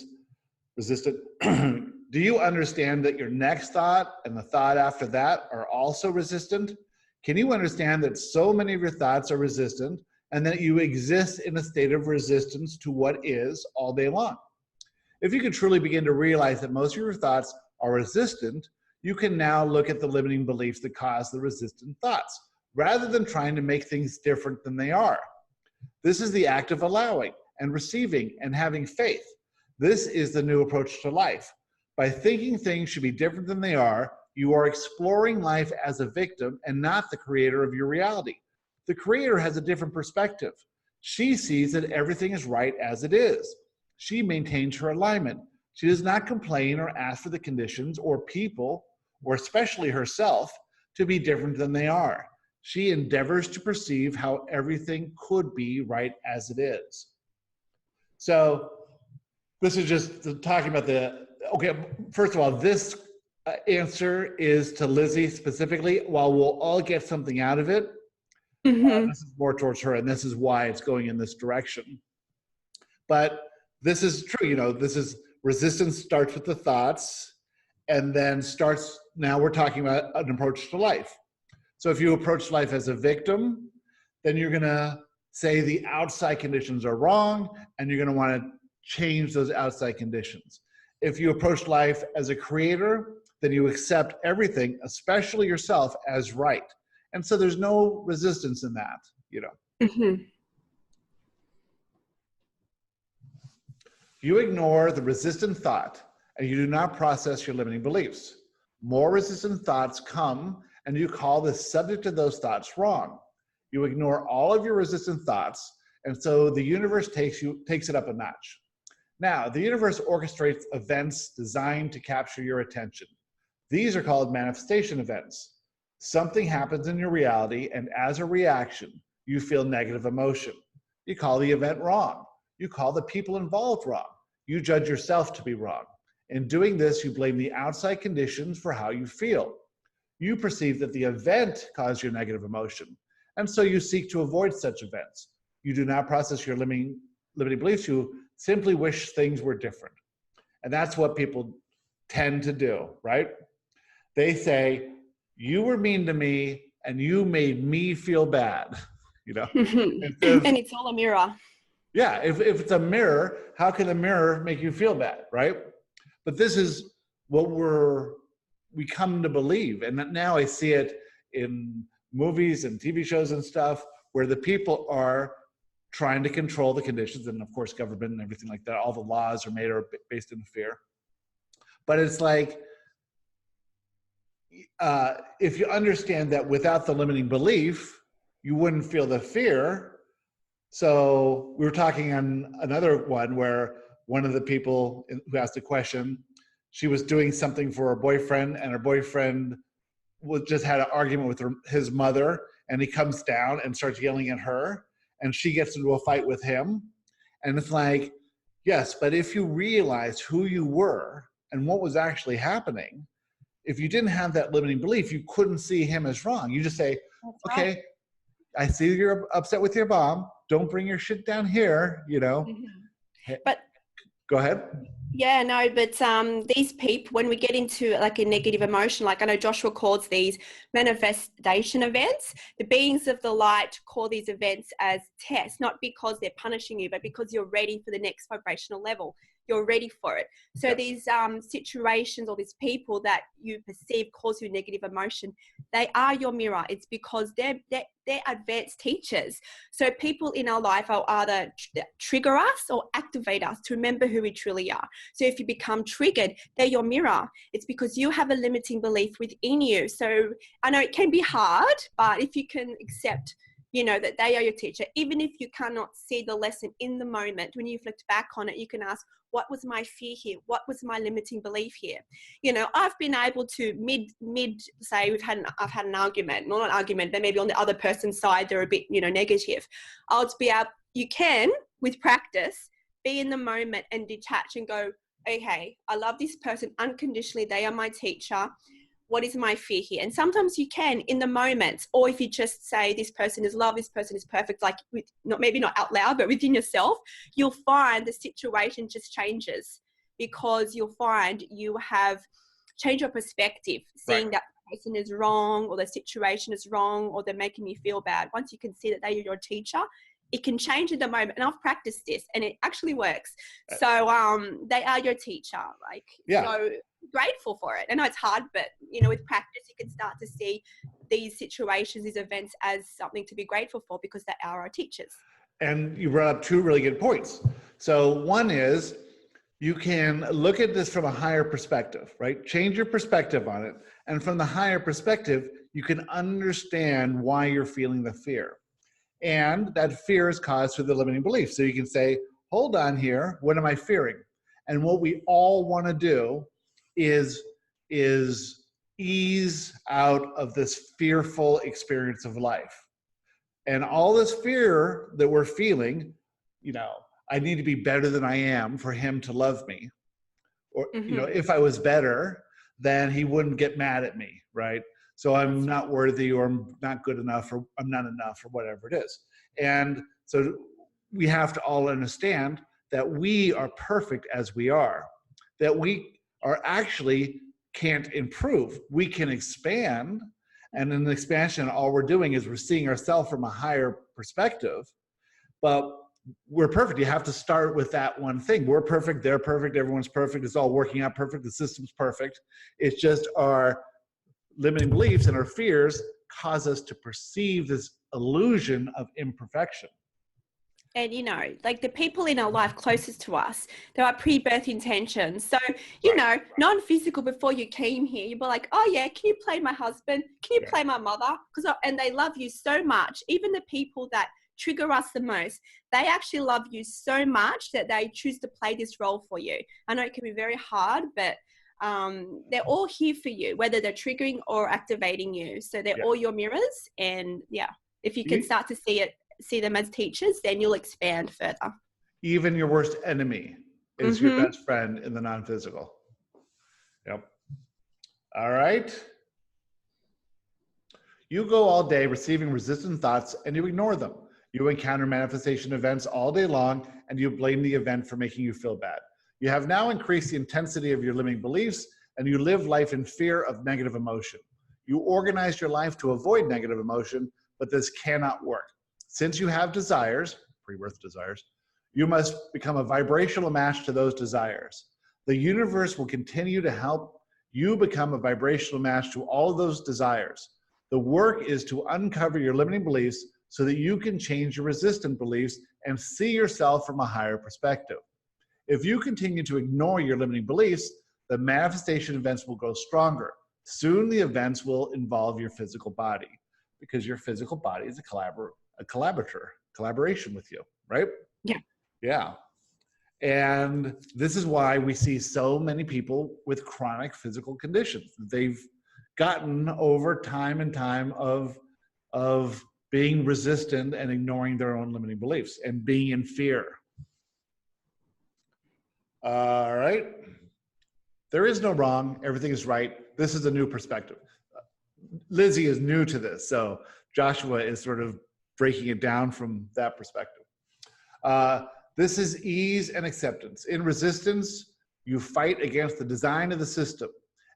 Speaker 1: Do you understand that your next thought and the thought after that are also resistant? Can you understand that so many of your thoughts are resistant, and that you exist in a state of resistance to what is all day long? If you can truly begin to realize that most of your thoughts are resistant, you can now look at the limiting beliefs that cause the resistant thoughts, rather than trying to make things different than they are. This is the act of allowing and receiving and having faith. This is the new approach to life. By thinking things should be different than they are, you are exploring life as a victim and not the creator of your reality. The creator has a different perspective. She sees that everything is right as it is. She maintains her alignment. She does not complain or ask for the conditions or people, or especially herself, to be different than they are. She endeavors to perceive how everything could be right as it is. So this is just talking about okay, first of all, this answer is to Lizie specifically. While we'll all get something out of it, this is more towards her, and this is why it's going in this direction. But this is true, you know, this is resistance starts with the thoughts, and then now we're talking about an approach to life. So if you approach life as a victim, then you're gonna say the outside conditions are wrong, and you're gonna wanna change those outside conditions. If you approach life as a creator, then you accept everything, especially yourself, as right. And so there's no resistance in that, you know. You ignore the resistant thought, and you do not process your limiting beliefs. More resistant thoughts come, and you call the subject of those thoughts wrong. You ignore all of your resistant thoughts, and so the universe takes it up a notch. Now, the universe orchestrates events designed to capture your attention. These are called manifestation events. Something happens in your reality, and as a reaction, you feel negative emotion. You call the event wrong. You call the people involved wrong. You judge yourself to be wrong. In doing this, you blame the outside conditions for how you feel. You perceive that the event caused your negative emotion, and so you seek to avoid such events. You do not process your limiting beliefs. You simply wish things were different. And that's what people tend to do, right? They say, you were mean to me and you made me feel bad, you know?
Speaker 2: And it's all a mirror.
Speaker 1: Yeah, if it's a mirror, how can a mirror make you feel bad, right? But this is what we come to believe. And now I see it in movies and TV shows and stuff where the people are trying to control the conditions, and of course government and everything like that. All the laws are based in fear. But it's like, if you understand that without the limiting belief, you wouldn't feel the fear. So we were talking on another one where one of the people who asked the question, she was doing something for her boyfriend, and her boyfriend just had an argument with his mother, and he comes down and starts yelling at her, and she gets into a fight with him. And it's like, yes, but if you realize who you were and what was actually happening, if you didn't have that limiting belief, you couldn't see him as wrong. You just say, that's okay, right. I see you're upset with your mom. Don't bring your shit down here, you know.
Speaker 2: But
Speaker 1: go ahead.
Speaker 2: Yeah, no, but these people, when we get into like a negative emotion, like I know Joshua calls these manifestation events, the beings of the light call these events as tests, not because they're punishing you, but because you're ready for the next vibrational level. you're ready for it. So
Speaker 1: Yeah.
Speaker 2: these situations or these people that you perceive cause you negative emotion, they are your mirror. It's because they're advanced teachers. So people in our life are either trigger us or activate us to remember who we truly are. So if you become triggered, they're your mirror. It's because you have a limiting belief within you. So I know it can be hard, but if you can accept, that they are your teacher, even if you cannot see the lesson in the moment, when you reflect back on it, you can ask, what was my fear here? What was my limiting belief here? I've been able to say I've had an argument, not an argument, but maybe on the other person's side, they're a bit, negative. You can, with practice, be in the moment and detach and go, okay, I love this person unconditionally. They are my teacher. What is my fear here? And sometimes you can in the moment, or if you just say this person is love, this person is perfect, like maybe not out loud, but within yourself, you'll find the situation just changes, because you'll find you have changed your perspective, seeing that the person is wrong or the situation is wrong or they're making me feel bad. Once you can see that they are your teacher, it can change in the moment. And I've practiced this and it actually works. So they are your teacher. So grateful for it. I know it's hard, but with practice you can start to see these situations, these events as something to be grateful for, because they are our teachers.
Speaker 1: And you brought up two really good points. So one is, you can look at this from a higher perspective, right? Change your perspective on it. And from the higher perspective, you can understand why you're feeling the fear. And that fear is caused through the limiting belief. So you can say, hold on here, what am I fearing? And what we all want to do is ease out of this fearful experience of life. And all this fear that we're feeling, I need to be better than I am for him to love me. Or, if I was better, then he wouldn't get mad at me, right? So I'm not worthy, or I'm not good enough, or I'm not enough, or whatever it is. And so we have to all understand that we are perfect as we are, that we are actually can't improve. We can expand. And in the expansion, all we're doing is we're seeing ourselves from a higher perspective. But we're perfect. You have to start with that one thing. We're perfect. They're perfect. Everyone's perfect. It's all working out perfect. The system's perfect. It's just our limiting beliefs and our fears cause us to perceive this illusion of imperfection.
Speaker 2: And, the people in our life closest to us, there are pre-birth intentions. So, non-physical, before you came here, you'd be like, oh yeah, can you play my husband? Can you play my mother? And they love you so much. Even the people that trigger us the most, they actually love you so much that they choose to play this role for you. I know it can be very hard, but they're all here for you, whether they're triggering or activating you. So they're all your mirrors. And if you can start to see them as teachers, then you'll expand further.
Speaker 1: Even your worst enemy is your best friend in the non-physical. Yep. All right. You go all day receiving resistant thoughts and you ignore them. You encounter manifestation events all day long and you blame the event for making you feel bad. You have now increased the intensity of your limiting beliefs and you live life in fear of negative emotion. You organize your life to avoid negative emotion, but this cannot work. Since you have desires, pre-birth desires, you must become a vibrational match to those desires. The universe will continue to help you become a vibrational match to all of those desires. The work is to uncover your limiting beliefs so that you can change your resistant beliefs and see yourself from a higher perspective. If you continue to ignore your limiting beliefs, the manifestation events will grow stronger. Soon the events will involve your physical body, because your physical body is a collaboration with you, right? Yeah. And this is why we see so many people with chronic physical conditions. They've gotten over time and time of being resistant and ignoring their own limiting beliefs and being in fear. All right. There is no wrong. Everything is right. This is a new perspective. Lizie is new to this, so Joshua is sort of breaking it down from that perspective. This is ease and acceptance. In resistance, you fight against the design of the system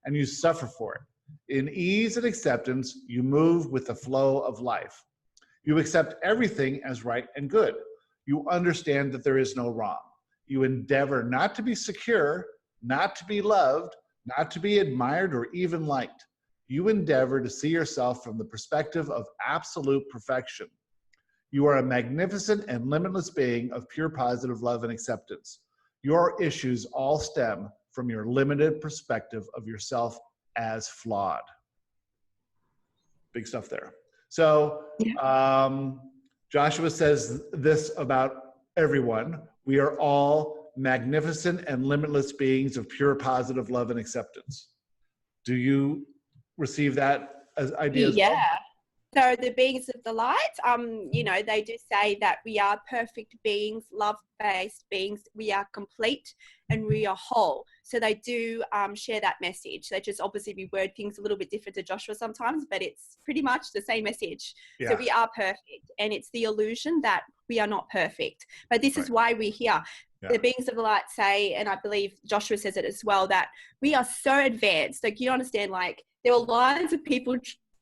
Speaker 1: and you suffer for it. In ease and acceptance, you move with the flow of life. You accept everything as right and good. You understand that there is no wrong. you endeavor not to be secure, not to be loved, not to be admired or even liked. You endeavor to see yourself from the perspective of absolute perfection. You are a magnificent and limitless being of pure positive love and acceptance. Your issues all stem from your limited perspective of yourself as flawed. Big stuff there. So Joshua says this about everyone. We are all magnificent and limitless beings of pure positive love and acceptance. Do you receive that as idea as well?
Speaker 2: So the beings of the light, you know, they do say that we are perfect beings, love-based beings. We are complete and we are whole. So they do share that message. They just obviously reword things a little bit different to Joshua sometimes, but it's pretty much the same message. Yeah. So we are perfect, and it's the illusion that we are not perfect. But this is why we're here. Yeah. The beings of the light say, and I believe Joshua says it as well, that we are so advanced. Like, you understand, like, there were lines of people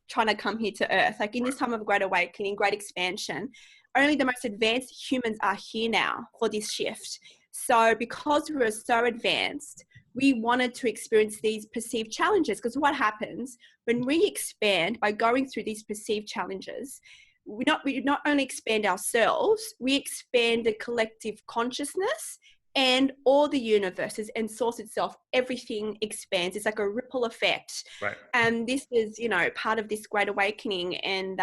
Speaker 2: trying to come here to earth, like in this time of great awakening, great expansion. Only the most advanced humans are here now for this shift. So because we were so advanced, we wanted to experience these perceived challenges, because what happens when we expand by going through these perceived challenges, we not only expand ourselves, we expand the collective consciousness and all the universes and source itself. Everything expands. It's like a ripple effect. Right. And this is, you know, part of this great awakening. And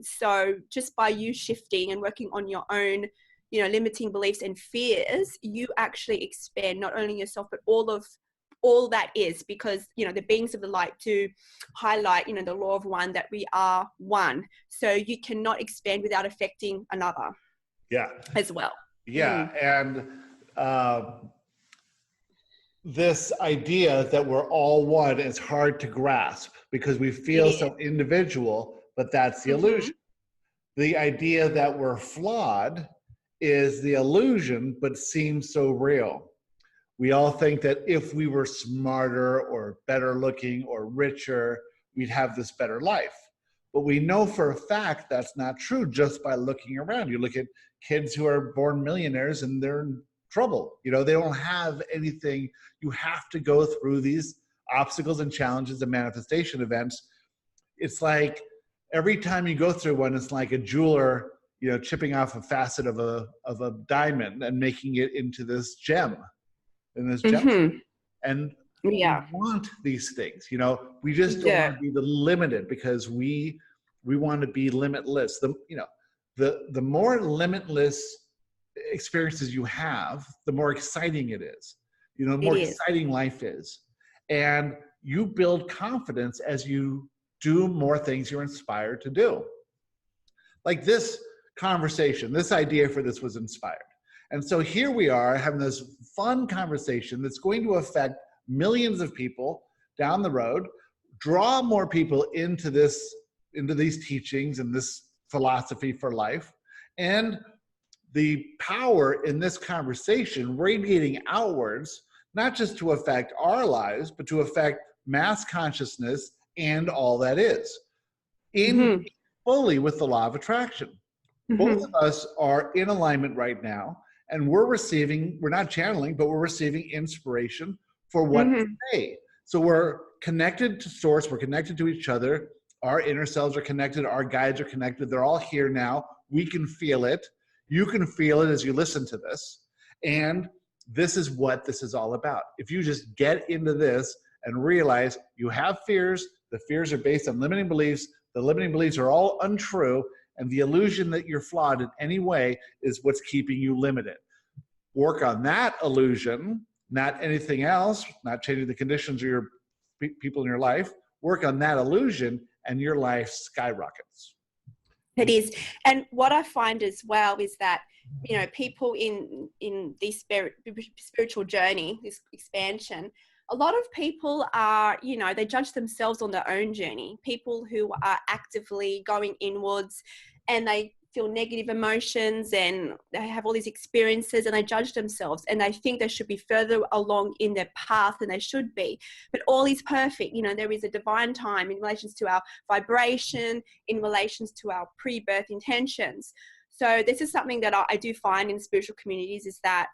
Speaker 2: so just by you shifting and working on your own, you know, limiting beliefs and fears, you actually expand not only yourself, but all that is, because, you know, the beings of the light do highlight, you know, the law of one, that we are one. So you cannot expand without affecting another. Yeah. As well.
Speaker 1: Yeah. And this idea that we're all one is hard to grasp because we feel so individual, but that's the illusion. The idea that we're flawed is the illusion, but seems so real. We all think that if we were smarter or better looking or richer, we'd have this better life. But we know for a fact that's not true just by looking around. You look at kids who are born millionaires and they're in trouble. You know, they don't have anything. You have to go through these obstacles and challenges and manifestation events. It's like every time you go through one, it's like a jeweler, you know, chipping off a facet of a diamond and making it into this gem. And this gem. And we want these things, you know, we just don't want to be the limited, because we want to be limitless. The more limitless experiences you have, the more exciting it is, you know, the more exciting life is. And you build confidence as you do more things you're inspired to do. Like this conversation, this idea for this was inspired. And so here we are having this fun conversation that's going to affect millions of people down the road, draw more people into these teachings and this philosophy for life. And the power in this conversation radiating outwards, not just to affect our lives, but to affect mass consciousness and all that is, in fully with the law of attraction. Both of us are in alignment right now, and we're not channeling, but we're receiving inspiration for what to say. So we're connected to source, we're connected to each other, our inner selves are connected, our guides are connected, they're all here now. We can feel it. You can feel it as you listen to this. And this is what this is all about. If you just get into this and realize you have fears, the fears are based on limiting beliefs, the limiting beliefs are all untrue, and the illusion that you're flawed in any way is what's keeping you limited. Work on that illusion, not anything else, not changing the conditions of your people in your life. Work on that illusion and your life skyrockets.
Speaker 2: It is. And what I find as well is that, you know, people in this spiritual journey, this expansion, a lot of people are, you know, they judge themselves on their own journey. People who are actively going inwards and they feel negative emotions and they have all these experiences and they judge themselves and they think they should be further along in their path than they should be. But all is perfect. You know, there is a divine time in relations to our vibration, in relations to our pre-birth intentions. So this is something that I do find in spiritual communities, is that,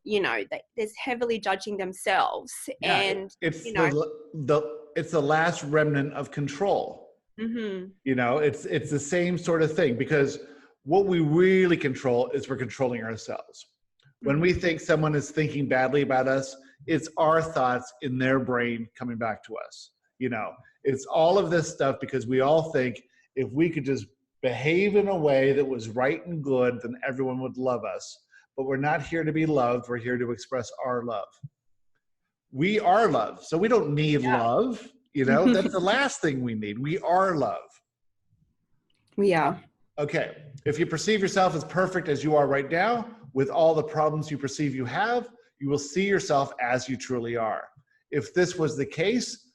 Speaker 2: you know, there's heavily judging themselves.
Speaker 1: Yeah,
Speaker 2: And,
Speaker 1: it's
Speaker 2: you know,
Speaker 1: it's the last remnant of control. You know, it's the same sort of thing, because what we really control is we're controlling ourselves. When we think someone is thinking badly about us, it's our thoughts in their brain coming back to us. You know, it's all of this stuff because we all think if we could just behave in a way that was right and good, then everyone would love us. But we're not here to be loved. We're here to express our love. We are love. So we don't need love. You know, that's the last thing we need. We are love.
Speaker 2: We are.
Speaker 1: Okay. If you perceive yourself as perfect as you are right now, with all the problems you perceive you have, you will see yourself as you truly are. If this was the case,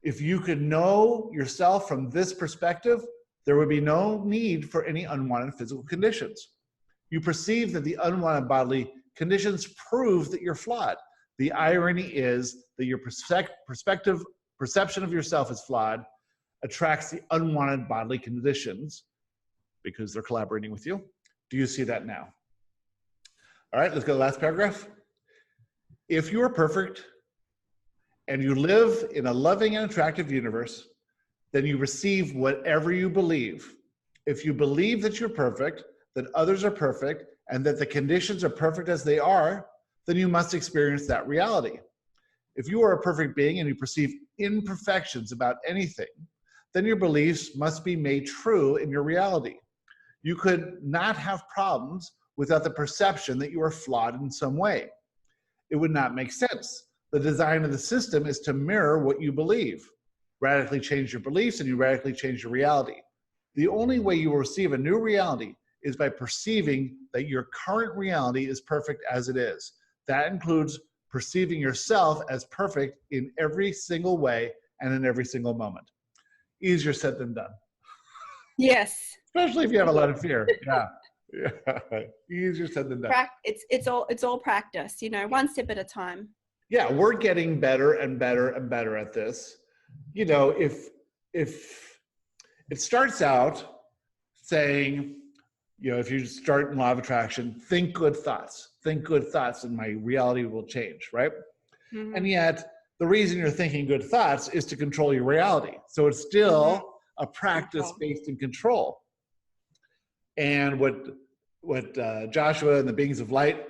Speaker 1: if you could know yourself from this perspective, there would be no need for any unwanted physical conditions. You perceive that the unwanted bodily conditions prove that you're flawed. The irony is that your perception of yourself as flawed attracts the unwanted bodily conditions because they're collaborating with you. Do you see that now? All right, let's go to the last paragraph. If you are perfect and you live in a loving and attractive universe, then you receive whatever you believe. If you believe that you're perfect, that others are perfect, and that the conditions are perfect as they are, then you must experience that reality. If you are a perfect being and you perceive imperfections about anything, then your beliefs must be made true in your reality. You could not have problems without the perception that you are flawed in some way. It would not make sense. The design of the system is to mirror what you believe. Radically change your beliefs and you radically change your reality. The only way you will receive a new reality is by perceiving that your current reality is perfect as it is. That includes perceiving yourself as perfect in every single way and in every single moment. Easier said than done.
Speaker 2: Yes.
Speaker 1: Especially if you have a lot of fear. Yeah. Yeah. Easier said than done.
Speaker 2: It's all practice, you know, one step at a time.
Speaker 1: Yeah, we're getting better and better and better at this. You know, if it starts out saying, you know, if you start in law of attraction, think good thoughts and my reality will change, right? And yet the reason you're thinking good thoughts is to control your reality. So it's still a practice based in control. And what Joshua and the beings of light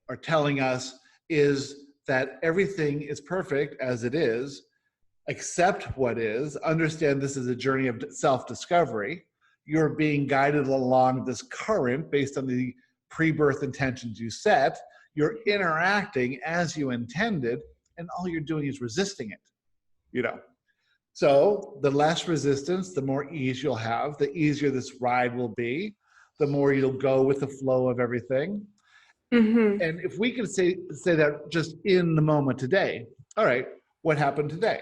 Speaker 1: are telling us is that everything is perfect as it is. Accept what is, understand this is a journey of self-discovery. You're being guided along this current based on the pre-birth intentions you set. You're interacting as you intended, and all you're doing is resisting it, you know. So the less resistance, the more ease you'll have, the easier this ride will be, the more you'll go with the flow of everything. And if we could say that just in the moment today, all right, what happened today?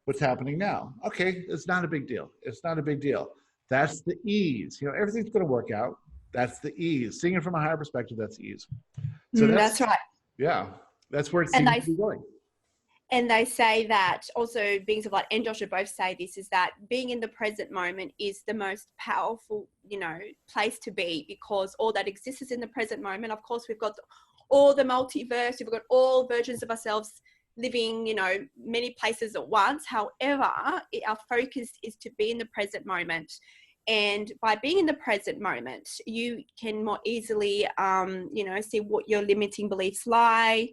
Speaker 1: What's happening now? Okay, it's not a big deal. It's not a big deal. That's the ease. You know, everything's going to work out. That's the ease. Seeing it from a higher perspective, that's ease. So
Speaker 2: that's right.
Speaker 1: Yeah, that's where it seems to be going.
Speaker 2: And they say that also beings of light and Joshua both say this, is that being in the present moment is the most powerful, you know, place to be, because all that exists is in the present moment. Of course, we've got all the multiverse, we've got all versions of ourselves living, you know, many places at once. However, our focus is to be in the present moment. And by being in the present moment, you can more easily, you know, see what your limiting beliefs lie.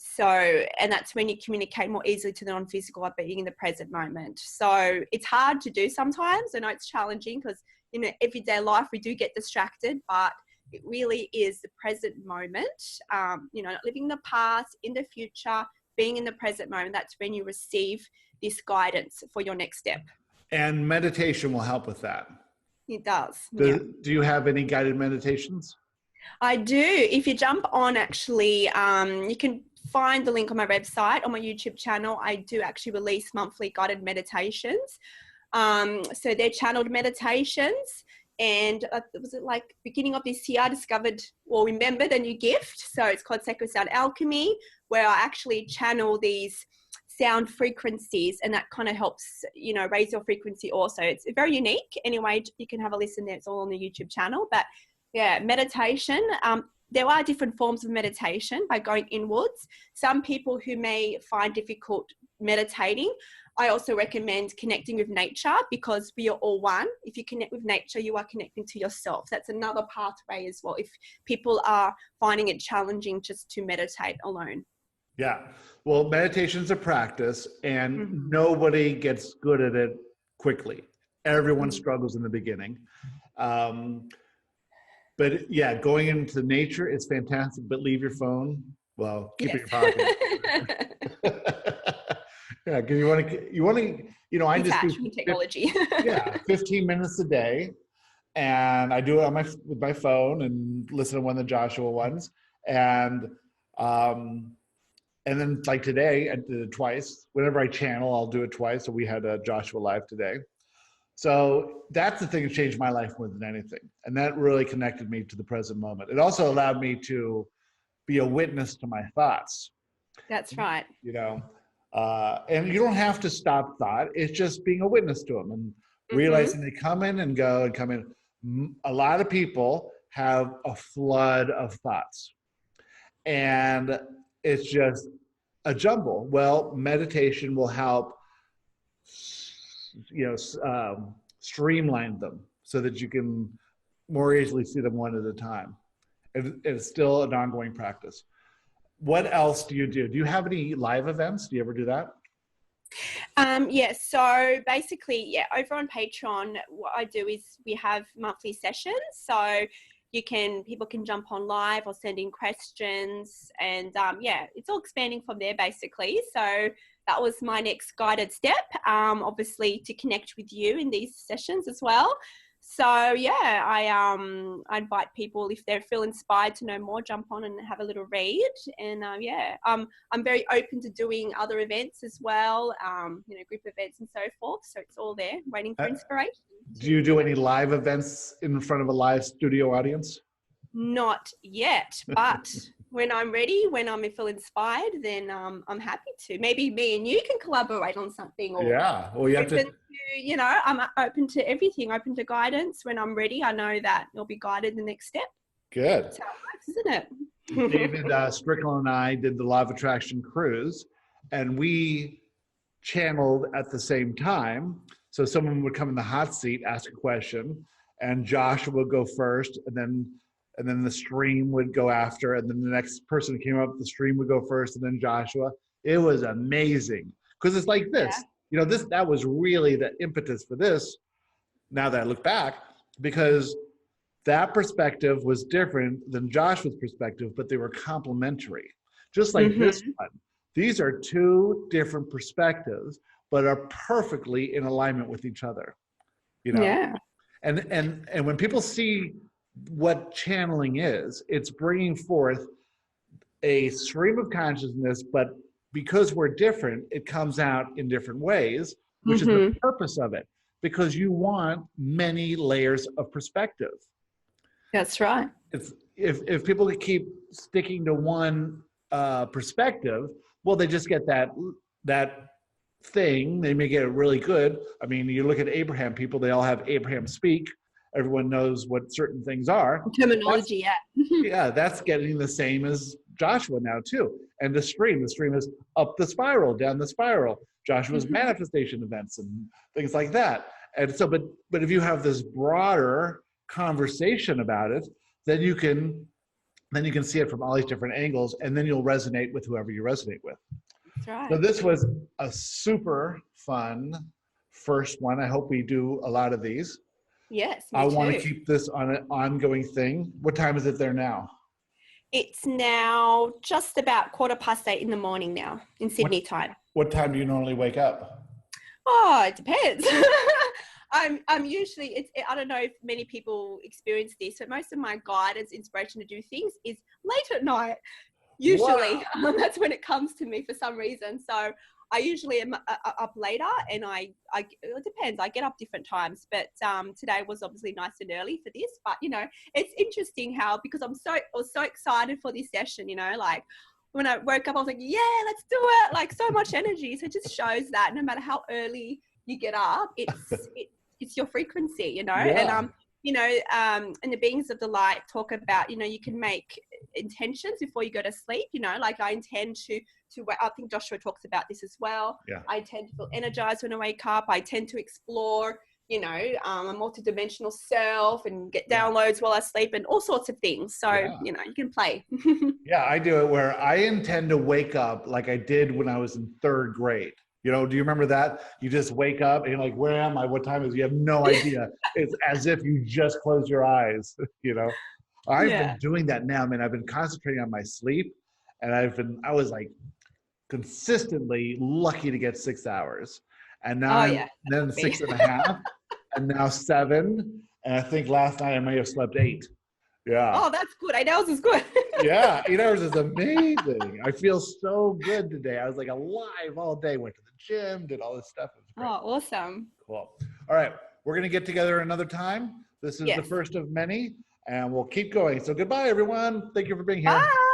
Speaker 2: So, and that's when you communicate more easily to the non-physical by being in the present moment. So it's hard to do sometimes. I know it's challenging because, you know, everyday life, we do get distracted, but it really is the present moment, you know, not living in the past, in the future, being in the present moment. That's when you receive this guidance for your next step. And
Speaker 1: meditation will help with that.
Speaker 2: It does.
Speaker 1: Do you have any guided meditations?
Speaker 2: I do. If you jump on, actually, you can find the link on my website, on my YouTube channel. I do actually release monthly guided meditations. So they're channeled meditations. And was it like beginning of this year, I discovered or remembered a new gift. So it's called Sacred Sound Alchemy, where I actually channel these sound frequencies, and that kind of helps, you know, raise your frequency also. It's very unique. Anyway, you can have a listen there. It's all on the YouTube channel. But Yeah, meditation. There are different forms of meditation by going inwards. Some people who may find difficult meditating, I also recommend connecting with nature, because we are all one. If you connect with nature, you are connecting to yourself. That's another pathway as well, if people are finding it challenging just to meditate alone.
Speaker 1: Yeah. Well, meditation's a practice, and
Speaker 2: Mm-hmm.
Speaker 1: nobody gets good at it quickly. Everyone
Speaker 2: Mm-hmm.
Speaker 1: struggles in the beginning. But yeah, going into nature is fantastic, but leave your phone. Well, keep it in your pocket. Yeah, because I just do
Speaker 2: Detachment technology.
Speaker 1: 15 minutes a day, and I do it with my phone and listen to one of the Joshua ones, and then like today I did it twice. Whenever I channel, I'll do it twice. So we had a Joshua live today. So that's the thing that changed my life more than anything, and that really connected me to the present moment. It also allowed me to be a witness to my thoughts.
Speaker 2: That's right.
Speaker 1: And you don't have to stop thought. It's just being a witness to them and realizing they come in and go and come in. A lot of people have a flood of thoughts, and it's just a jumble. Well, meditation will help, streamline them so that you can more easily see them one at a time. It's still an ongoing practice. What else do you do? Do you have any live events? Do you ever do that?
Speaker 2: Yes. So basically, over on Patreon, what I do is we have monthly sessions. So people can jump on live or send in questions, and it's all expanding from there basically. So that was my next guided step, obviously to connect with you in these sessions as well. So I invite people, if they feel inspired to know more, jump on and have a little read. And I'm very open to doing other events as well, group events and so forth. So it's all there, waiting for inspiration.
Speaker 1: Do you do any live events in front of a live studio audience?
Speaker 2: Not yet, but when I'm ready, when I feel inspired, then I'm happy to. Maybe me and you can collaborate on something. Or
Speaker 1: you have to.
Speaker 2: I'm open to everything, open to guidance. When I'm ready, I know that you'll be guided the next step.
Speaker 1: Good.
Speaker 2: That's how it works, isn't it?
Speaker 1: David Strickland and I did the Law of Attraction cruise, and we channeled at the same time. So someone would come in the hot seat, ask a question, and Joshua would go first, and then the stream would go after, and then the next person who came up the stream would go first, and then Joshua. It was amazing, because it's like this.
Speaker 2: Yeah.
Speaker 1: That was really the impetus for this, now that I look back, because that perspective was different than Joshua's perspective, but they were complementary. Just like this one. These are two different perspectives, but are perfectly in alignment with each other.
Speaker 2: Yeah.
Speaker 1: And when people see what channeling is, it's bringing forth a stream of consciousness, but because we're different, it comes out in different ways, which is the purpose of it, because you want many layers of perspective.
Speaker 2: That's right.
Speaker 1: If people keep sticking to one perspective, well, they just get that thing. They may get it really good. I mean, you look at Abraham people, they all have Abraham speak. Everyone knows what certain things are.
Speaker 2: Terminology,
Speaker 1: that's getting the same as Joshua now too. And the stream is up the spiral, down the spiral. Joshua's manifestation events and things like that. And so, but if you have this broader conversation about it, then you can see it from all these different angles, and then you'll resonate with whoever you resonate with.
Speaker 2: That's right.
Speaker 1: So this was a super fun first one. I hope we do a lot of these.
Speaker 2: Yes,
Speaker 1: I want to keep this on an ongoing thing. What time is it there now?
Speaker 2: It's now just about 8:15 in the morning now in Sydney time.
Speaker 1: What time do you normally wake up?
Speaker 2: Oh, it depends. I'm usually, I don't know if many people experience this, but most of my guidance, inspiration to do things is late at night. Usually, that's when it comes to me for some reason. So I usually am up later, and it depends. I get up different times, but today was obviously nice and early for this. But it's interesting how, because I was so excited for this session. Like when I woke up, I was like, yeah, let's do it. Like so much energy. So it just shows that no matter how early you get up, it's your frequency,
Speaker 1: Yeah.
Speaker 2: And you know, and the beings of the light talk about, you know, you can make intentions before you go to sleep, you know, like I intend to I think Joshua talks about this as well.
Speaker 1: Yeah.
Speaker 2: I tend to feel energized when I wake up. I tend to explore, you know, a multidimensional self and get downloads while I sleep and all sorts of things. So, you know, you can play.
Speaker 1: Yeah, I do it where I intend to wake up like I did when I was in 3rd grade. You know, do you remember that? You just wake up and you're like, where am I? What time is it? You have no idea. It's as if you just close your eyes, you know? I've been doing that now, man. I've been concentrating on my sleep, and I was like consistently lucky to get 6 hours. And now then 6.5, and now 7. And I think last night I may have slept 8. Yeah.
Speaker 2: Oh, that's good. 8 hours is good.
Speaker 1: Yeah, 8 hours is amazing. I feel so good today. I was like alive all day. Went to the gym, did all this stuff. It was great.
Speaker 2: Oh, awesome.
Speaker 1: Cool. All right, we're going to get together another time. This is the first of many, and we'll keep going. So goodbye, everyone. Thank you for being here.
Speaker 2: Bye.